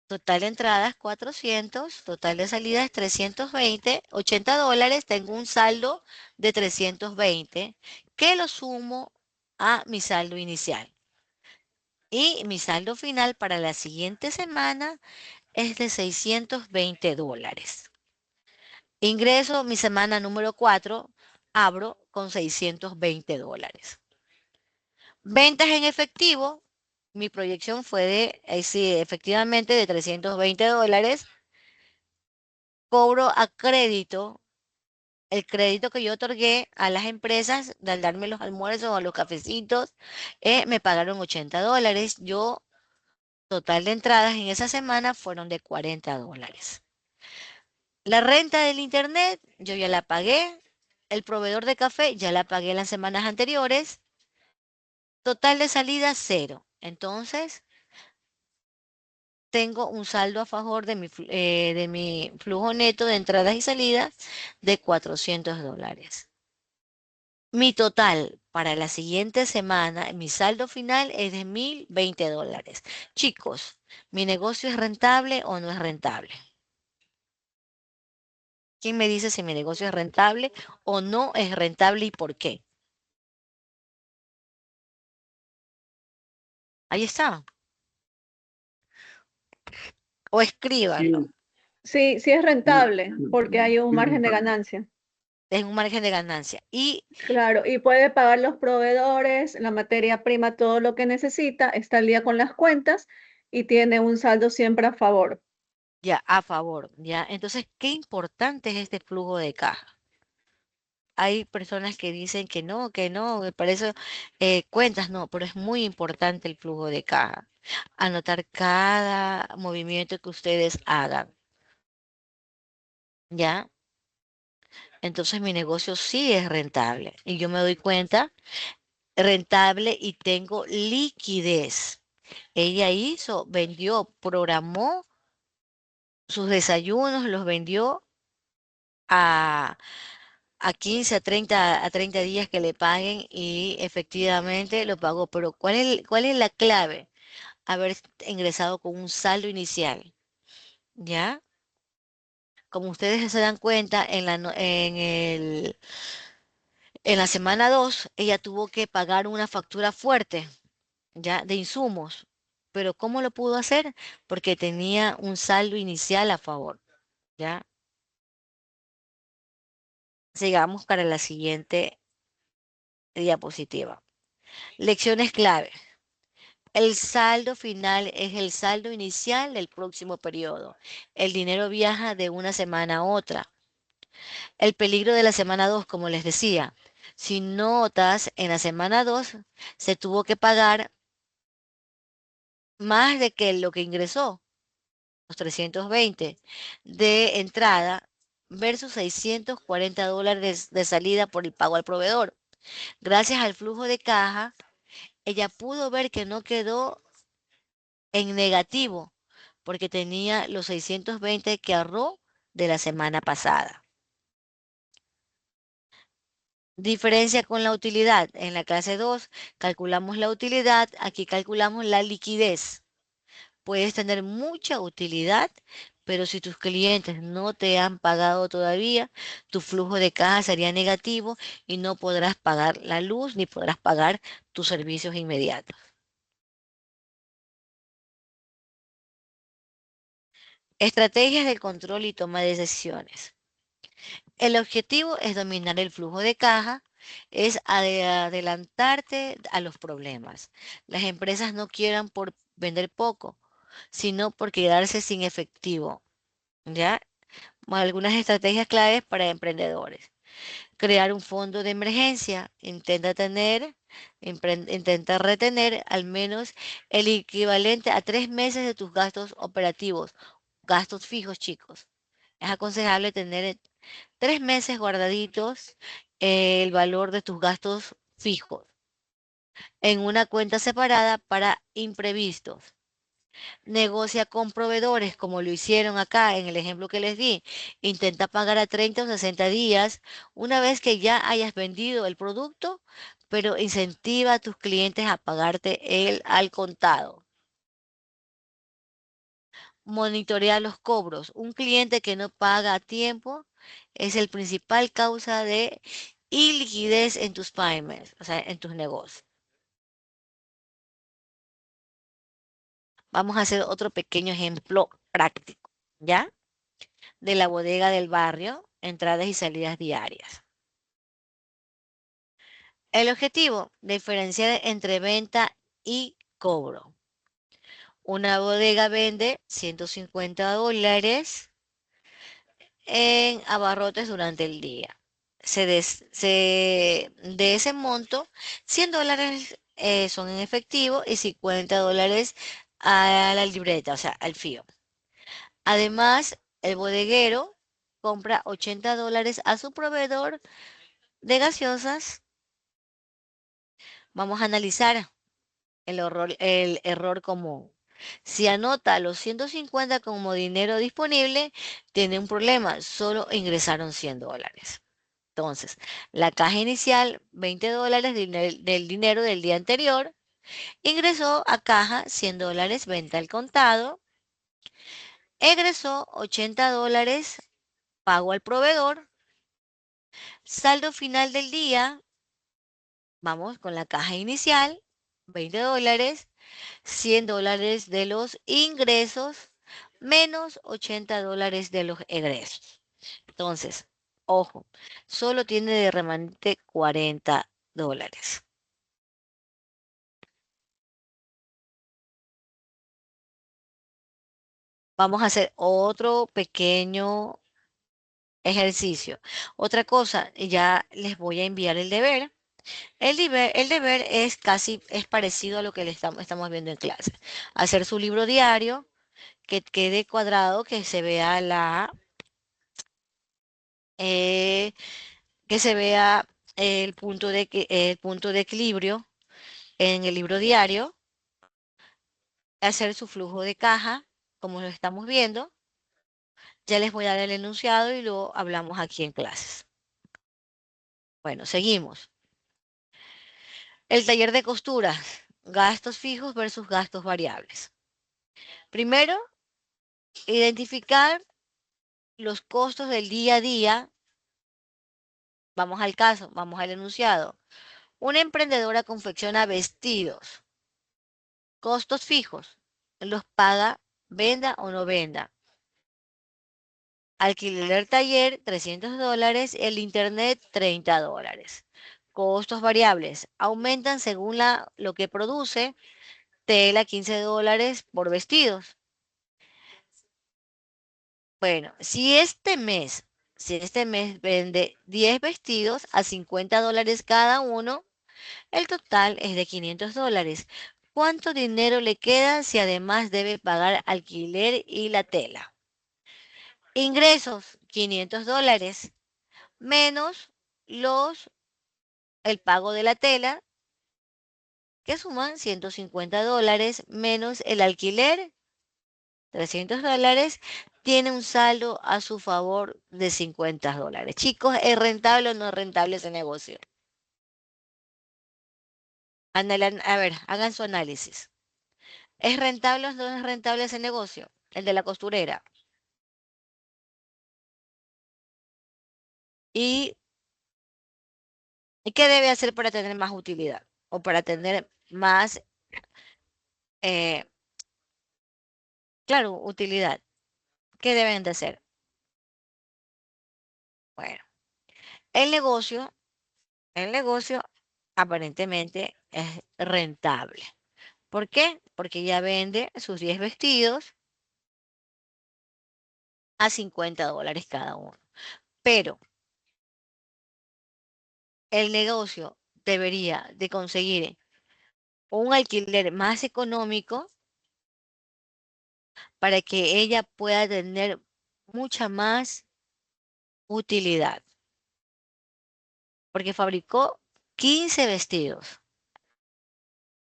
total de entradas 400, total de salidas 320, $80, tengo un saldo de 320 que lo sumo a mi saldo inicial. Y mi saldo final para la siguiente semana es de $620. Ingreso mi semana número 4, abro con $620. Ventas en efectivo, mi proyección fue sí, efectivamente de $320. Cobro a crédito, el crédito que yo otorgué a las empresas al darme los almuerzos o los cafecitos, me pagaron $80. Yo, total de entradas en esa semana fueron de $40. La renta del internet, yo ya la pagué. El proveedor de café, ya la pagué las semanas anteriores. Total de salida, 0. Entonces, tengo un saldo a favor de mi flujo neto de entradas y salidas de $400. Mi total para la siguiente semana, mi saldo final es de $1,020. Chicos, ¿mi negocio es rentable o no es rentable? ¿Quién me dice si mi negocio es rentable o no es rentable y por qué? Ahí está. O escríbanlo. Sí, Sí, sí es sí, rentable porque hay un sí, margen de ganancia. Es un margen de ganancia. Y Claro, y puede pagar los proveedores, la materia prima, todo lo que necesita, está al día con las cuentas y tiene un saldo siempre a favor. ya, a favor, ya. Entonces, qué importante es este flujo de caja. Hay personas que dicen que no, para eso cuentas no, pero es muy importante el flujo de caja. Anotar cada movimiento que ustedes hagan, ¿ya? Entonces mi negocio sí es rentable y yo me doy cuenta, rentable y tengo liquidez. Ella hizo, vendió, programó sus desayunos, los vendió a, a 15, a 30 días que le paguen y efectivamente lo pagó. Pero ¿cuál es la clave? Haber ingresado con un saldo inicial, ¿ya? Como ustedes se dan cuenta, en la semana 2 ella tuvo que pagar una factura fuerte, ¿ya? De insumos. Pero ¿cómo lo pudo hacer? Porque tenía un saldo inicial a favor, ¿ya? Sigamos para la siguiente diapositiva. Lecciones clave. El saldo final es el saldo inicial del próximo periodo. El dinero viaja de una semana a otra. El peligro de la semana 2, como les decía, si notas, en la semana 2 se tuvo que pagar más de que lo que ingresó, los 320 de entrada versus $640 de salida por el pago al proveedor. Gracias al flujo de caja, ella pudo ver que no quedó en negativo porque tenía los 620 que ahorró de la semana pasada. Diferencia con la utilidad. En la clase 2 calculamos la utilidad, aquí calculamos la liquidez. Puedes tener mucha utilidad, pero si tus clientes no te han pagado todavía, tu flujo de caja sería negativo y no podrás pagar la luz ni podrás pagar tus servicios inmediatos. Estrategias de control y toma de decisiones. El objetivo es dominar el flujo de caja, es adelantarte a los problemas. Las empresas no quieran por vender poco, sino por quedarse sin efectivo. ¿Ya? Algunas estrategias claves para emprendedores. Crear un fondo de emergencia. Intenta retener al menos el equivalente a 3 meses de tus gastos operativos, gastos fijos, chicos. Es aconsejable tener 3 meses guardaditos el valor de tus gastos fijos en una cuenta separada para imprevistos. Negocia con proveedores, como lo hicieron acá en el ejemplo que les di. Intenta pagar a 30 o 60 días una vez que ya hayas vendido el producto, pero incentiva a tus clientes a pagarte al contado. Monitorea los cobros. Un cliente que no paga a tiempo es el principal causa de iliquidez en tus pymes, o sea, en tus negocios. Vamos a hacer otro pequeño ejemplo práctico, ¿ya? De la bodega del barrio, entradas y salidas diarias. El objetivo, diferenciar entre venta y cobro. Una bodega vende $150 en abarrotes durante el día. De ese monto, $100 son en efectivo y $50 a la libreta, o sea, al fío. Además, el bodeguero compra $80 a su proveedor de gaseosas. Vamos a analizar el error común. Si anota los 150 como dinero disponible, tiene un problema, solo ingresaron $100. Entonces, la caja inicial, $20 del dinero del día anterior, ingresó a caja $100, venta al contado, egresó $80, pago al proveedor, saldo final del día, vamos con la caja inicial, $20, $100 de los ingresos, menos $80 de los egresos. Entonces, ojo, solo tiene de remanente $40. Vamos a hacer otro pequeño ejercicio. Otra cosa, ya les voy a enviar el deber. El deber es parecido a lo que estamos viendo en clase. Hacer su libro diario, que quede cuadrado, eh, que se vea el punto de equilibrio en el libro diario, hacer su flujo de caja, como lo estamos viendo. Ya les voy a dar el enunciado y lo hablamos aquí en clases. Bueno, seguimos. El taller de costuras, gastos fijos versus gastos variables. Primero, identificar los costos del día a día. Vamos al caso, vamos al enunciado. Una emprendedora confecciona vestidos. Costos fijos. Los paga, venda o no venda. Alquiler del taller, $300. El internet, $30. Costos variables. Aumentan según lo que produce. Tela, $15 por vestidos. Bueno, si este mes vende 10 vestidos a $50 cada uno, el total es de $500. ¿Cuánto dinero le queda si además debe pagar alquiler y la tela? Ingresos, $500, menos el pago de la tela, que suman $150, menos el alquiler, $300, tiene un saldo a su favor de $50. Chicos, ¿es rentable o no es rentable ese negocio? A ver, hagan su análisis. ¿Es rentable o no es rentable ese negocio? El de la costurera. ¿Y qué debe hacer para tener más utilidad? O para tener más, eh, claro, utilidad. ¿Qué deben de hacer? Bueno, el negocio, el negocio aparentemente es rentable. ¿Por qué? Porque ya vende sus 10 vestidos a $50 cada uno. Pero el negocio debería de conseguir un alquiler más económico para que ella pueda tener mucha más utilidad. Porque fabricó 15 vestidos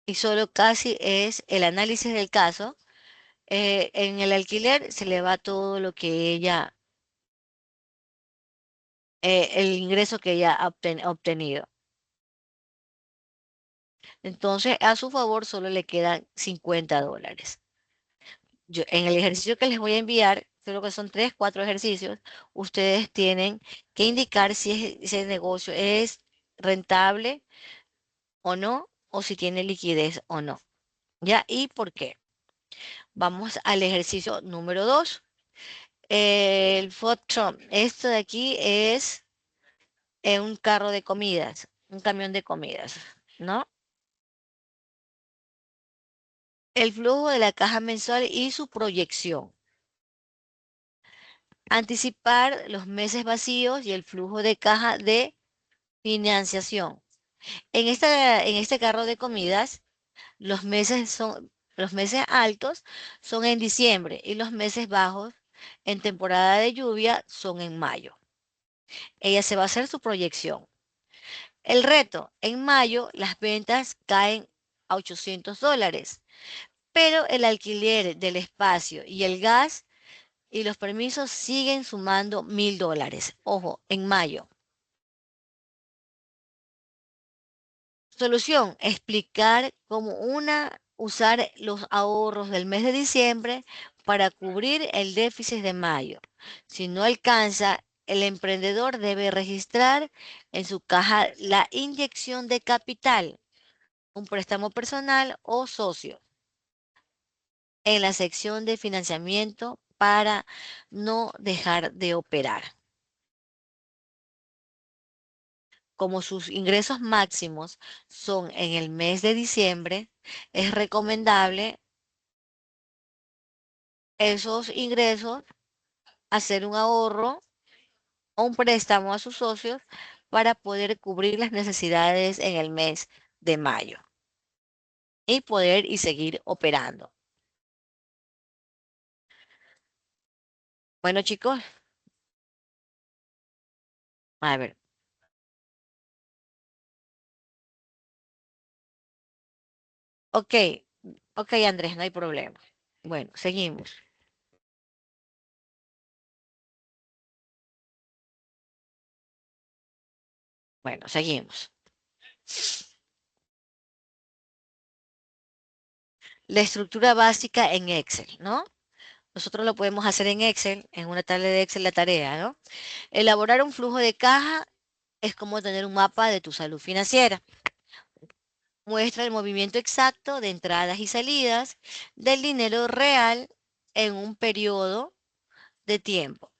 y solo casi es el análisis del caso. En el alquiler se le va todo lo que ella, el ingreso que ella ha obtenido. Entonces, a su favor solo le quedan $50. En el ejercicio que les voy a enviar, creo que son 3, 4 ejercicios, ustedes tienen que indicar si ese negocio es rentable o no, o si tiene liquidez o no. ¿Ya? ¿Y por qué? Vamos al ejercicio número 2. El food truck. Esto de aquí es un carro de comidas, un camión de comidas, ¿no? El flujo de la caja mensual y su proyección. Anticipar los meses vacíos y el flujo de caja de financiación. En este carro de comidas, los meses altos son en diciembre y los meses bajos en temporada de lluvia son en mayo. Ella se va a hacer su proyección. El reto, en mayo las ventas caen a $800, pero el alquiler del espacio y el gas y los permisos siguen sumando $1,000. Ojo, en mayo. Solución, explicar usar los ahorros del mes de diciembre para cubrir el déficit de mayo. Si no alcanza, el emprendedor debe registrar en su caja la inyección de capital, un préstamo personal o socio, en la sección de financiamiento para no dejar de operar. Como sus ingresos máximos son en el mes de diciembre, es recomendable esos ingresos hacer un ahorro o un préstamo a sus socios para poder cubrir las necesidades en el mes de mayo y poder seguir operando. Bueno, chicos, a ver. Ok, ok, Andrés, no hay problema. Bueno, seguimos. Bueno, seguimos. La estructura básica en Excel, ¿no? Nosotros lo podemos hacer en Excel, en una tabla de Excel la tarea, ¿no? Elaborar un flujo de caja es como tener un mapa de tu salud financiera. Muestra el movimiento exacto de entradas y salidas del dinero real en un periodo de tiempo.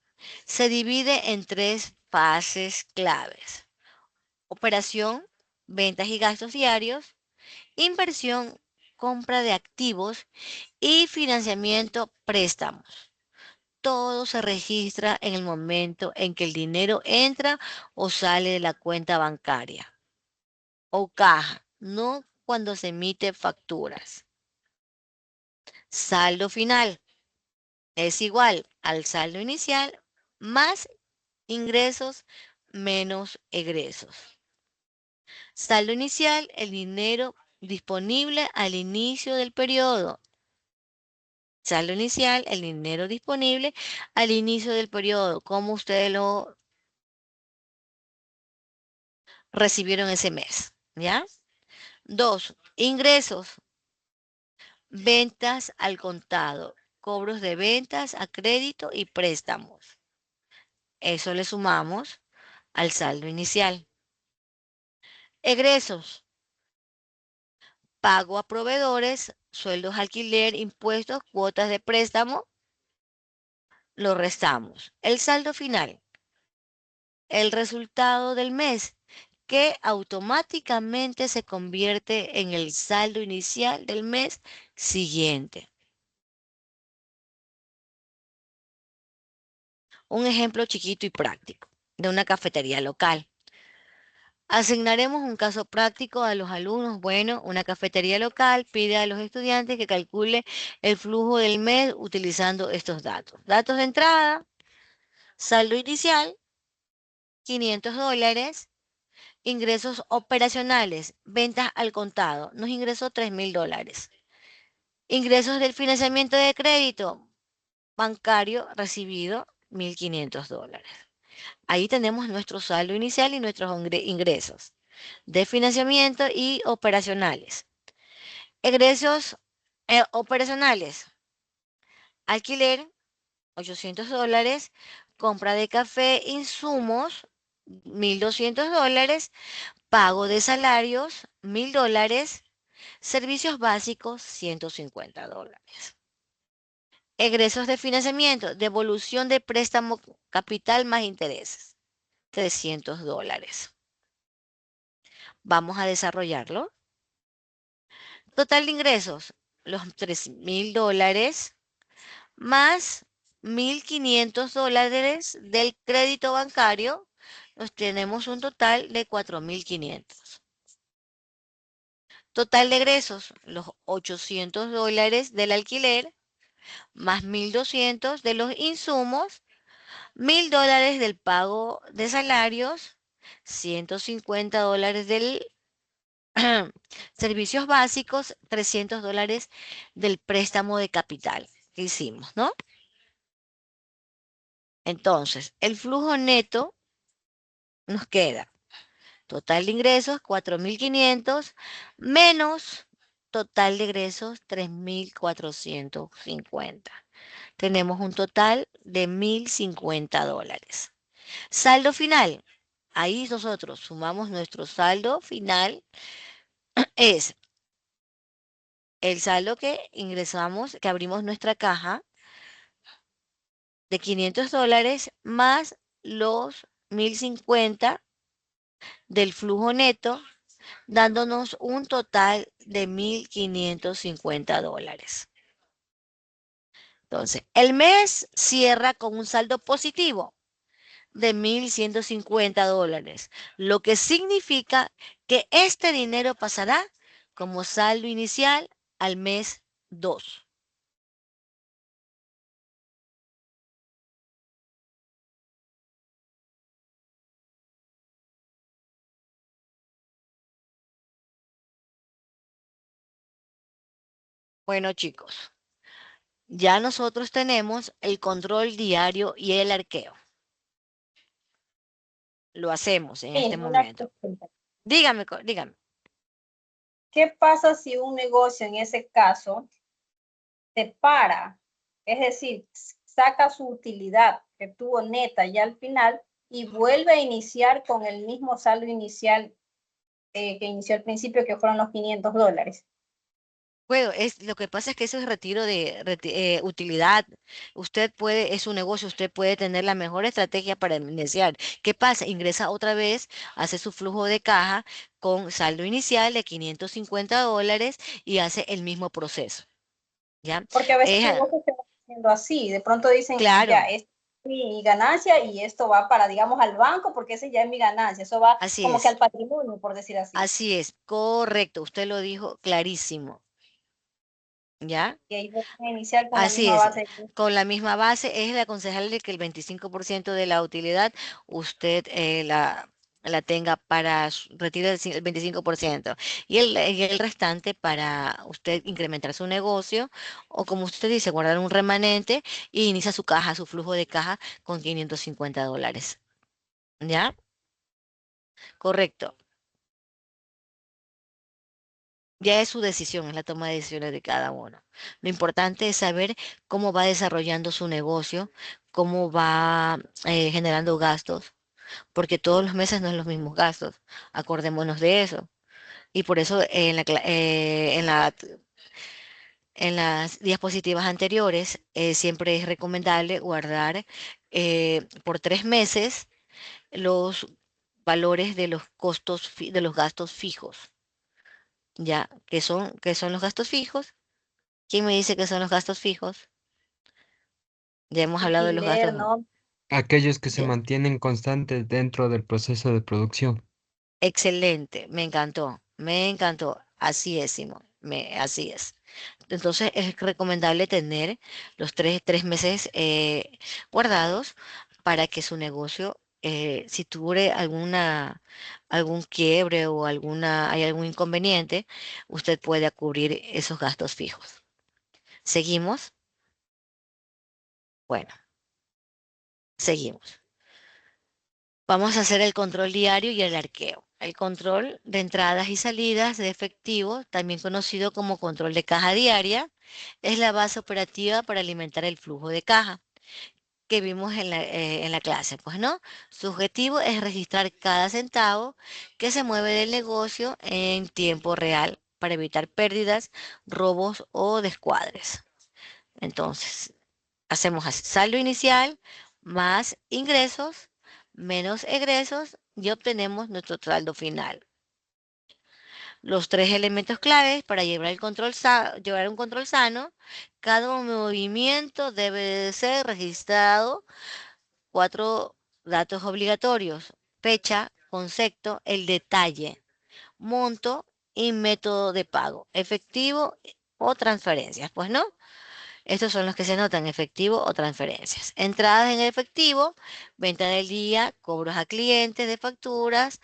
Se divide en 3 fases claves: operación, ventas y gastos diarios; inversión, compra de activos; y financiamiento, préstamos. Todo se registra en el momento en que el dinero entra o sale de la cuenta bancaria o caja, no cuando se emite facturas. Saldo final es igual al saldo inicial más ingresos menos egresos. Saldo inicial, el dinero disponible al inicio del periodo. Saldo inicial, el dinero disponible al inicio del periodo, como ustedes lo recibieron ese mes, ¿ya? 2, ingresos, ventas al contado, cobros de ventas a crédito y préstamos. Eso le sumamos al saldo inicial. Egresos, pago a proveedores, sueldos, alquiler, impuestos, cuotas de préstamo, lo restamos. El saldo final, el resultado del mes, que automáticamente se convierte en el saldo inicial del mes siguiente. Un ejemplo chiquito y práctico de una cafetería local. Asignaremos un caso práctico a los alumnos. Bueno, una cafetería local pide a los estudiantes que calcule el flujo del mes utilizando estos datos. Datos de entrada, saldo inicial, $500. Ingresos operacionales, ventas al contado, nos ingresó $3,000. Ingresos del financiamiento de crédito bancario recibido, $1,500. Ahí tenemos nuestro saldo inicial y nuestros ingresos de financiamiento y operacionales. Egresos operacionales, alquiler, $800, compra de café, insumos, $1,200, pago de salarios, $1,000, servicios básicos, $150. Egresos de financiamiento, devolución de préstamo capital más intereses, $300. Vamos a desarrollarlo. Total de ingresos, los $3,000 más $1,500 del crédito bancario, nos tenemos un total de $4,500. Total de egresos, los $800 del alquiler, más $1,200 de los insumos, $1,000 del pago de salarios, $150 del Servicios básicos, $300 del préstamo de capital que hicimos, ¿no? Entonces, el flujo neto nos queda total de ingresos 4.500 menos total de egresos 3.450. Tenemos un total de $1.050. Saldo final. Ahí nosotros sumamos nuestro saldo final. Es el saldo que ingresamos, que abrimos nuestra caja de $500 más los 1.050 del flujo neto, dándonos un total de $1.550. Entonces, el mes cierra con un saldo positivo de $1.150, lo que significa que este dinero pasará como saldo inicial al mes 2. Bueno, chicos, ya nosotros tenemos el control diario y el arqueo. Lo hacemos en este Una momento. pregunta. Dígame, dígame. ¿Qué pasa si un negocio en ese caso se para? Es decir, saca su utilidad que tuvo neta ya al final y vuelve a iniciar con el mismo saldo inicial que inició al principio, que fueron los $500. Bueno, lo que pasa es que eso es retiro de utilidad. Usted puede, es un negocio, usted puede tener la mejor estrategia para iniciar. ¿Qué pasa? Ingresa otra vez, hace su flujo de caja con saldo inicial de $550 y hace el mismo proceso. ¿Ya? Porque a veces Es, negocios se van haciendo así, de pronto dicen, ya, claro, es mi ganancia y esto va para, digamos, al banco porque ese ya es mi ganancia, eso va así como que es, al patrimonio, por decir así. correcto, usted lo dijo clarísimo. ¿Ya? Y ahí voy a iniciar con la Así misma es, base. con la misma base es de aconsejarle que el 25% de la utilidad usted la tenga para retirar el 25% y el restante para usted incrementar su negocio o como usted dice, guardar un remanente y inicia su caja, su flujo de caja con $550. ¿Ya? Correcto. Ya es su decisión, es la toma de decisiones de cada uno. Lo importante es saber cómo va desarrollando su negocio, cómo va generando gastos, porque todos los meses no es los mismos gastos. Acordémonos de eso. Y por eso en las diapositivas anteriores siempre es recomendable guardar por 3 meses los valores de los costos de los gastos fijos. ¿Ya? ¿Qué son los gastos fijos? ¿Quién me dice que son los gastos fijos? Ya hemos hablado de los Alquiler, gastos. ¿no? Aquellos que se Ya. mantienen constantes dentro del proceso de producción. Excelente, me encantó, me encantó. Así es, Simón, así es. Entonces es recomendable tener los tres meses guardados para que su negocio, si tuviera algún quiebre o hay algún inconveniente, usted pueda cubrir esos gastos fijos. ¿Seguimos? Bueno, seguimos. Vamos a hacer el control diario y el arqueo. El control de entradas y salidas de efectivo, también conocido como control de caja diaria, es la base operativa para alimentar el flujo de caja que vimos en la clase. Pues no, su objetivo es registrar cada centavo que se mueve del negocio en tiempo real para evitar pérdidas, robos o descuadres. Entonces, hacemos así, saldo inicial más ingresos menos egresos y obtenemos nuestro saldo final. Los tres elementos claves para llevar un control sano, cada movimiento debe de ser registrado, 4 datos obligatorios, fecha, concepto, el detalle, monto y método de pago, efectivo o transferencias, pues no. Estos son los que se notan, efectivo o transferencias. Entradas en efectivo, venta del día, cobros a clientes de facturas,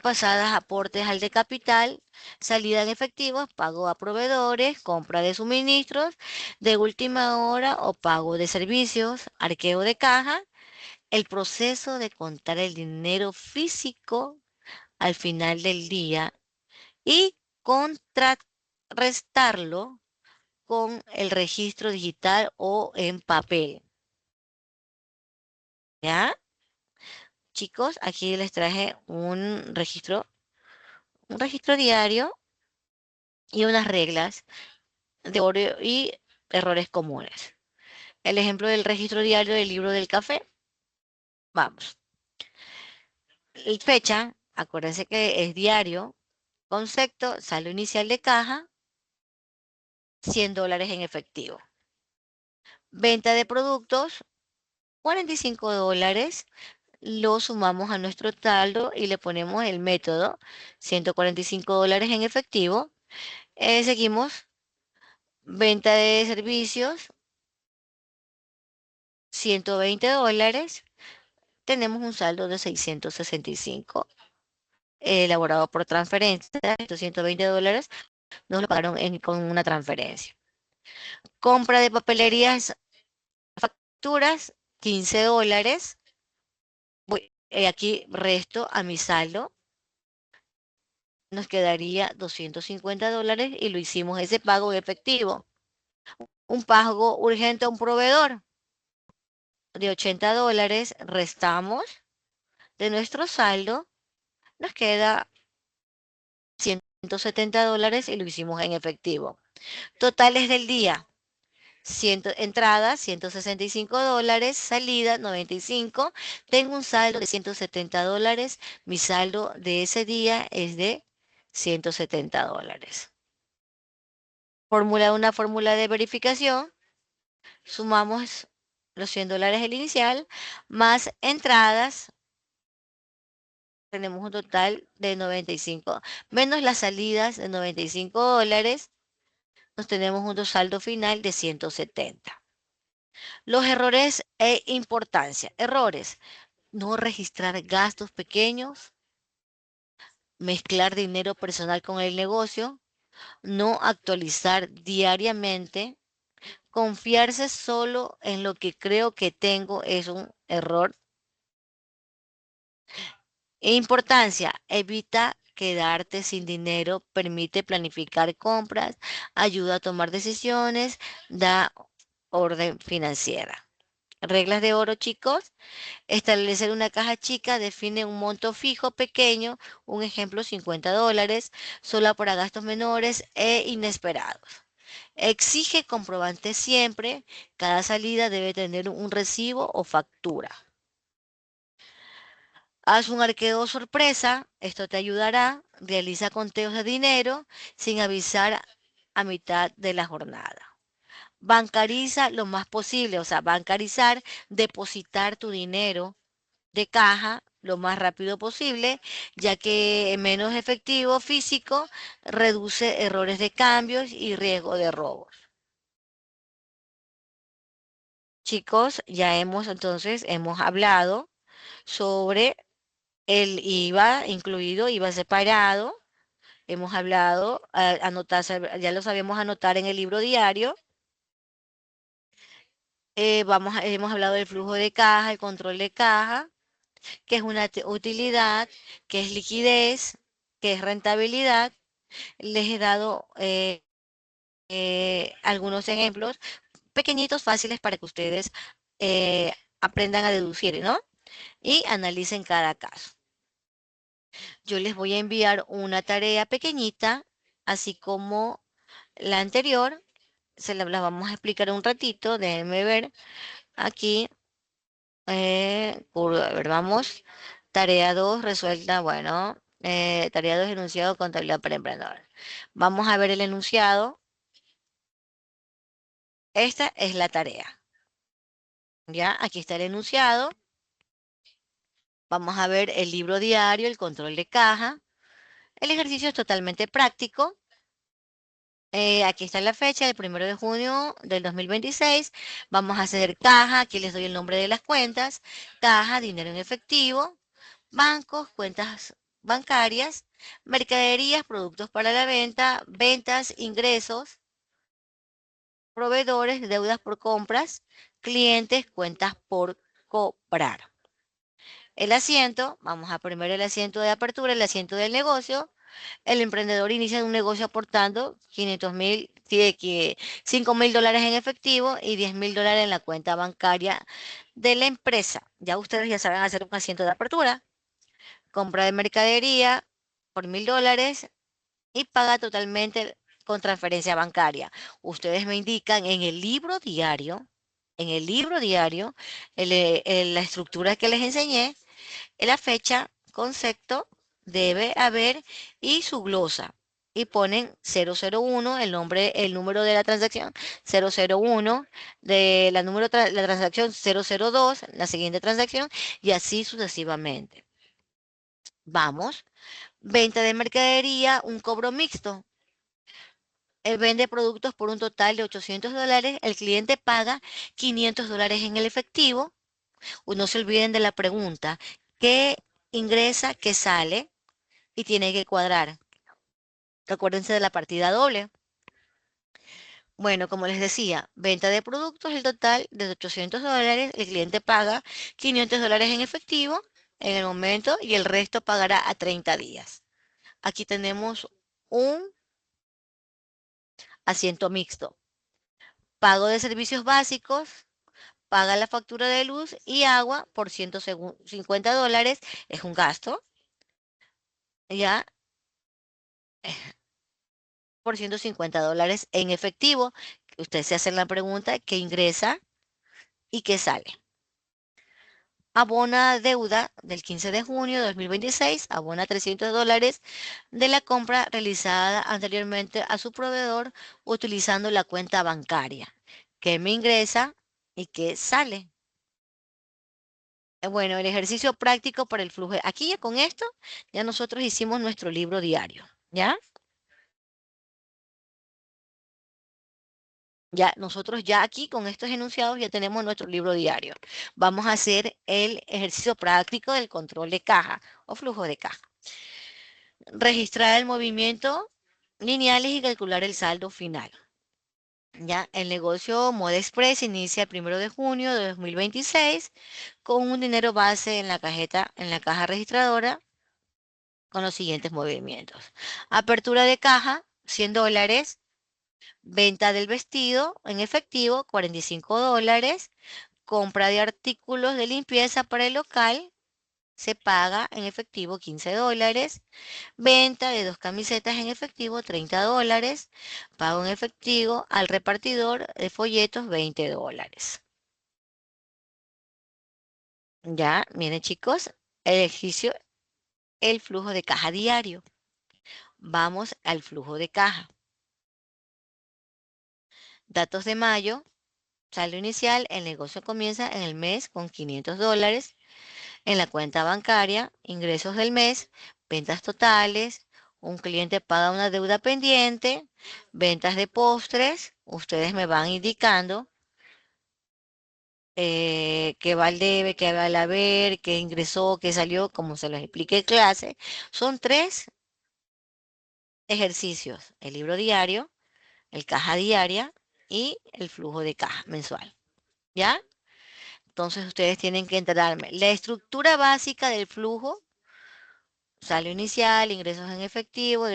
pasadas aportes al de capital, salida en efectivo, pago a proveedores, compra de suministros de última hora o pago de servicios, arqueo de caja, el proceso de contar el dinero físico al final del día y contrarrestarlo con el registro digital o en papel. ¿Ya? Chicos, aquí les traje un registro diario y unas reglas de oro y errores comunes. El ejemplo del registro diario del libro del café. Vamos. Fecha, acuérdense que es diario. Concepto, saldo inicial de caja, $100 en efectivo. Venta de productos, $45. Lo sumamos a nuestro saldo y le ponemos el método, $145 en efectivo. Seguimos, venta de servicios, $120. Tenemos un saldo de 665 elaborado por transferencia. Estos $120 nos lo pagaron con una transferencia. Compra de papelerías, facturas, $15. Aquí resto a mi saldo. Nos quedaría $250 y lo hicimos ese pago en efectivo. Un pago urgente a un proveedor de $80, restamos de nuestro saldo, nos queda $170 y lo hicimos en efectivo. Totales del día, entrada $165, salida 95, tengo un saldo de $170, mi saldo de ese día es de $170. Una fórmula de verificación, sumamos los $100 el inicial, más entradas, tenemos un total de 95, menos las salidas de $95, nos tenemos un saldo final de 170. Los errores e importancia. Errores: no registrar gastos pequeños, mezclar dinero personal con el negocio, no actualizar diariamente, confiarse solo en lo que creo que tengo es un error. Importancia: evita quedarte sin dinero, permite planificar compras, ayuda a tomar decisiones, da orden financiera. Reglas de oro, chicos. Establecer una caja chica, define un monto fijo pequeño, un ejemplo $50, solo para gastos menores e inesperados. Exige comprobante siempre, cada salida debe tener un recibo o factura. Haz un arqueo sorpresa, esto te ayudará. Realiza conteos de dinero sin avisar a mitad de la jornada. Bancariza lo más posible, o sea, bancarizar, depositar tu dinero de caja lo más rápido posible, ya que menos efectivo físico reduce errores de cambios y riesgo de robos. Chicos, ya hemos hablado sobre el IVA incluido, IVA separado. Hemos hablado, ya lo sabemos anotar en el libro diario. Hemos hablado del flujo de caja, el control de caja, que es una utilidad, que es liquidez, que es rentabilidad. Les he dado algunos ejemplos pequeñitos, fáciles para que ustedes aprendan a deducir, ¿no? Y analicen cada caso. Yo les voy a enviar una tarea pequeñita, así como la anterior. La vamos a explicar un ratito. Déjenme ver aquí. A ver, vamos. Tarea 2 resuelta. Bueno, tarea 2 enunciado contabilidad para emprendedores. Vamos a ver el enunciado. Esta es la tarea. Ya, aquí está el enunciado. Vamos a ver el libro diario, el control de caja. El ejercicio es totalmente práctico. Aquí está la fecha, el 1 de junio del 2026. Vamos a hacer caja, aquí les doy el nombre de las cuentas. Caja, dinero en efectivo, bancos, cuentas bancarias, mercaderías, productos para la venta, ventas, ingresos, proveedores, deudas por compras, clientes, cuentas por cobrar. El asiento, vamos a poner el asiento de apertura, el asiento del negocio. El emprendedor inicia un negocio aportando 500.000, $5.000 en efectivo y $10.000 en la cuenta bancaria de la empresa. Ya ustedes ya saben hacer un asiento de apertura. Compra de mercadería por $1.000 y paga totalmente con transferencia bancaria. Ustedes me indican en el libro diario, la estructura que les enseñé, la fecha, concepto, debe haber y su glosa. Y ponen 001, el nombre, el número de la transacción, 001, la transacción 002, la siguiente transacción, y así sucesivamente. Vamos. Venta de mercadería, un cobro mixto. Él vende productos por un total de $800. El cliente paga $500 en el efectivo. No se olviden de la pregunta: ¿qué ingresa, qué sale? Y tiene que cuadrar. Recuérdense de la partida doble. Bueno, como les decía, venta de productos, el total de $800. El cliente paga $500 en efectivo en el momento y el resto pagará a 30 días. Aquí tenemos un asiento mixto. Pago de servicios básicos, paga la factura de luz y agua por $150, es un gasto, ya, por $150 en efectivo. Usted se hace la pregunta: ¿qué ingresa y qué sale? Abona deuda del 15 de junio de 2026, abona $300 de la compra realizada anteriormente a su proveedor utilizando la cuenta bancaria. ¿Qué me ingresa y qué sale? Bueno, el ejercicio práctico para el flujo. Aquí ya con esto, ya nosotros hicimos nuestro libro diario, ¿ya? Ya nosotros ya aquí con estos enunciados ya tenemos nuestro libro diario. Vamos a hacer el ejercicio práctico del control de caja o flujo de caja. Registrar el movimiento lineales y calcular el saldo final. Ya, el negocio Moda Express inicia el 1 de junio de 2026 con un dinero base en la caja registradora con los siguientes movimientos. Apertura de caja, $100. Venta del vestido en efectivo, $45. Compra de artículos de limpieza para el local, se paga en efectivo $15. Venta de 2 camisetas en efectivo, $30. Pago en efectivo al repartidor de folletos, $20. Ya, miren chicos, el ejercicio, el flujo de caja diario. Vamos al flujo de caja. Datos de mayo, saldo inicial, el negocio comienza en el mes con $500 en la cuenta bancaria, ingresos del mes, ventas totales, un cliente paga una deuda pendiente, ventas de postres, ustedes me van indicando qué va al debe, qué va al haber, qué ingresó, qué salió, como se los expliqué en clase. Son 3 ejercicios: el libro diario, el caja diaria y el flujo de caja mensual. ¿Ya? Entonces ustedes tienen que enterarme. La estructura básica del flujo: saldo inicial, ingresos en efectivo,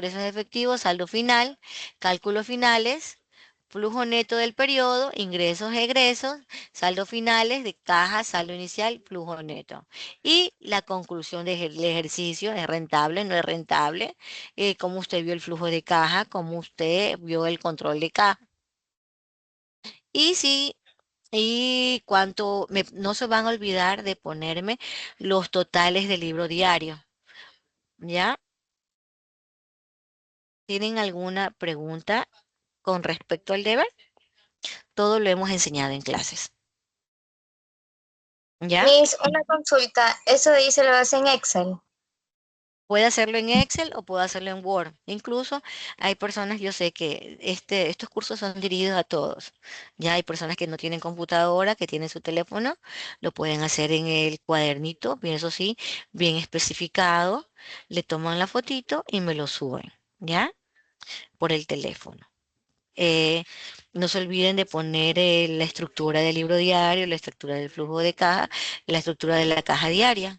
saldo final, cálculos finales, flujo neto del periodo, ingresos, egresos, saldo finales de caja, saldo inicial, flujo neto. Y la conclusión del ejercicio: ¿es rentable, no es rentable? ¿Cómo usted vio el flujo de caja? ¿Cómo usted vio el control de caja? Y si no se van a olvidar de ponerme los totales del libro diario, ¿ya? ¿Tienen alguna pregunta con respecto al deber? Todo lo hemos enseñado en clases, ¿ya? Miss, una consulta. Eso de ahí se lo hace en Excel. Puede hacerlo en Excel o puede hacerlo en Word. Incluso hay personas, yo sé que estos cursos son dirigidos a todos. Ya hay personas que no tienen computadora, que tienen su teléfono, lo pueden hacer en el cuadernito, bien eso sí, bien especificado, le toman la fotito y me lo suben, ¿ya? Por el teléfono. Eh, no se olviden de poner la estructura del libro diario, la estructura del flujo de caja, la estructura de la caja diaria.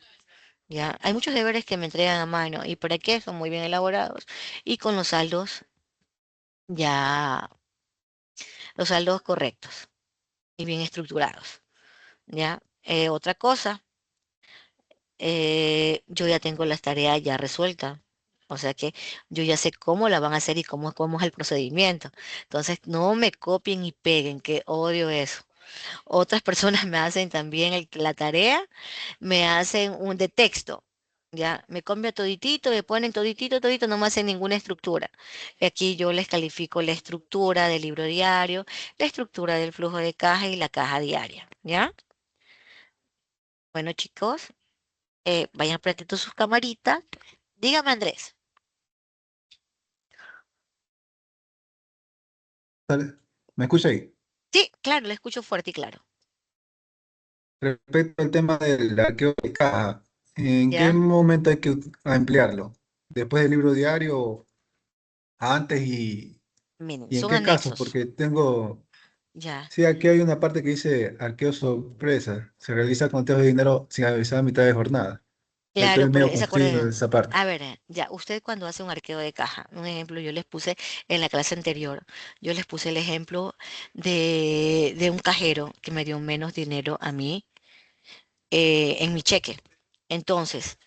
Ya, hay muchos deberes que me entregan a mano y para qué son muy bien elaborados y con ya, los saldos correctos y bien estructurados. Ya, otra cosa, yo ya tengo las tareas ya resueltas. O sea que yo ya sé cómo la van a hacer y cómo es el procedimiento. Entonces, no me copien y peguen, que odio eso. Otras personas me hacen también la tarea, me hacen un de texto, ya, me cambia toditito, me ponen toditito, todito, no me hacen ninguna estructura. Y aquí yo les califico la estructura del libro diario, la estructura del flujo de caja y la caja diaria, ¿ya? Bueno, chicos, vayan apretando sus camaritas. Dígame, Andrés. ¿Sale? ¿Me escucha ahí? Sí, claro, le escucho fuerte y claro, Respecto al tema del arqueo de caja, ¿en qué ¿ya? momento hay que emplearlo? ¿Después del libro diario, antes Miren, y en son qué casos? anexos, Porque tengo, ya. sí, aquí hay una parte que dice arqueo sorpresa. Se realiza conteo de dinero sin avisar a mitad de jornada. Claro, Estoy pero medio esa confundido en acuerden, esa parte. a ver, ya, usted cuando hace un arqueo de caja, un ejemplo, yo les puse en la clase anterior, yo les puse el ejemplo de un cajero que me dio menos dinero a mí en mi cheque. Entonces,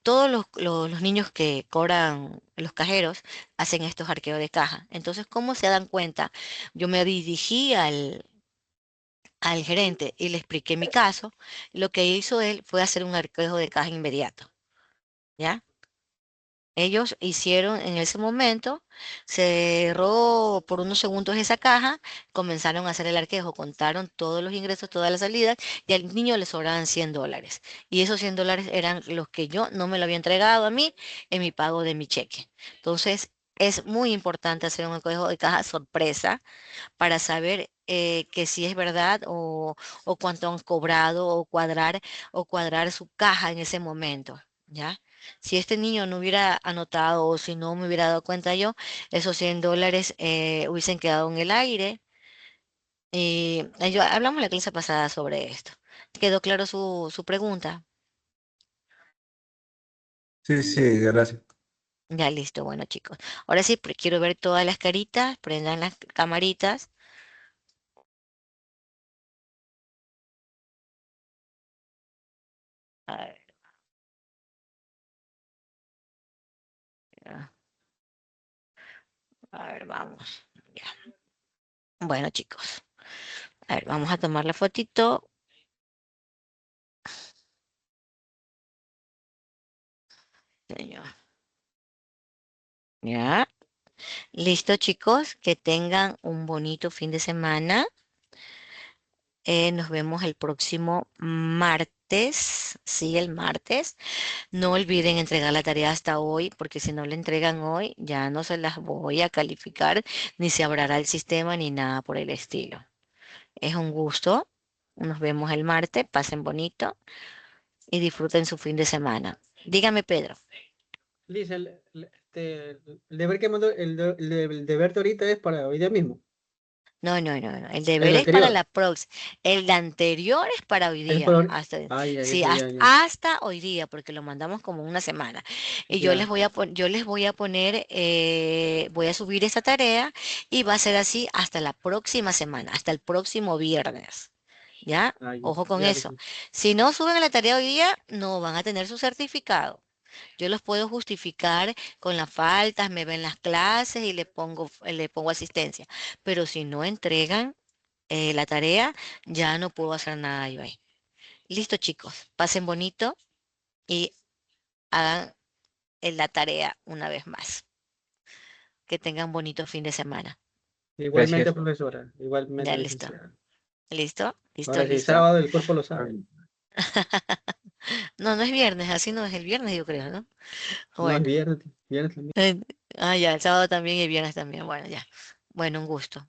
todos los niños que cobran los cajeros hacen estos arqueos de caja. Entonces, ¿cómo se dan cuenta? Yo me dirigí al gerente y le expliqué mi caso. Lo que hizo él fue hacer un arqueo de caja inmediato. ¿Ya? Ellos hicieron en ese momento, se cerró por unos segundos esa caja, comenzaron a hacer el arquejo, contaron todos los ingresos, todas las salidas, y al niño le sobraban $100. Y esos $100 eran los que yo no me lo había entregado a mí en mi pago de mi cheque. Entonces, es muy importante hacer un arquejo de caja sorpresa para saber que si es verdad o cuánto han cobrado o cuadrar su caja en ese momento, ¿ya? Si este niño no hubiera anotado o si no me hubiera dado cuenta yo, esos $100 hubiesen quedado en el aire. Y hablamos la clase pasada sobre esto. ¿Quedó claro su pregunta? Sí, sí, gracias. Ya listo, bueno chicos. Ahora sí, quiero ver todas las caritas, prendan las camaritas. A ver, ya, a ver, vamos. Ya. Bueno chicos. A ver, vamos a tomar la fotito. Señor. Ya. Listo, chicos. Que tengan un bonito fin de semana. Nos vemos el próximo martes. Sí, el martes. No olviden entregar la tarea hasta hoy, porque si no la entregan hoy, ya no se las voy a calificar, ni se abrirá el sistema, ni nada por el estilo. Es un gusto. Nos vemos el martes. Pasen bonito y disfruten su fin de semana. Dígame, Pedro. Liz, el deber que mando, el deber de ahorita es para hoy día mismo. No, no, no, no. El El deber es para anterior. la próxima. El de anterior es para hoy Es día. para... Ay, ay, Sí, ay, hasta, ay, ay. hasta hoy día, porque lo mandamos como una semana. Y Ya. yo les voy a poner, voy a subir esa tarea y va a ser así hasta la próxima semana, hasta el próximo viernes. ¿Ya? Ay, Ojo con ya, eso. listo. Si no suben la tarea hoy día, no van a tener su certificado. Yo los puedo justificar con las faltas, me ven las clases y le pongo asistencia. Pero si no entregan la tarea, ya no puedo hacer nada yo ahí. Listo, chicos. Pasen bonito y hagan la tarea una vez más. Que tengan bonito fin de semana. Igualmente, Gracias. profesora. Ya Igualmente, listo. licenciada. ¿Listo? ¿Listo? Ahora sí, ¿Listo? sábado el cuerpo lo sabe. No, no es viernes, así no es el viernes, yo creo, ¿no? No, es Bueno, viernes, viernes también. ya, el sábado también y el viernes también. Bueno, ya. Bueno, un gusto.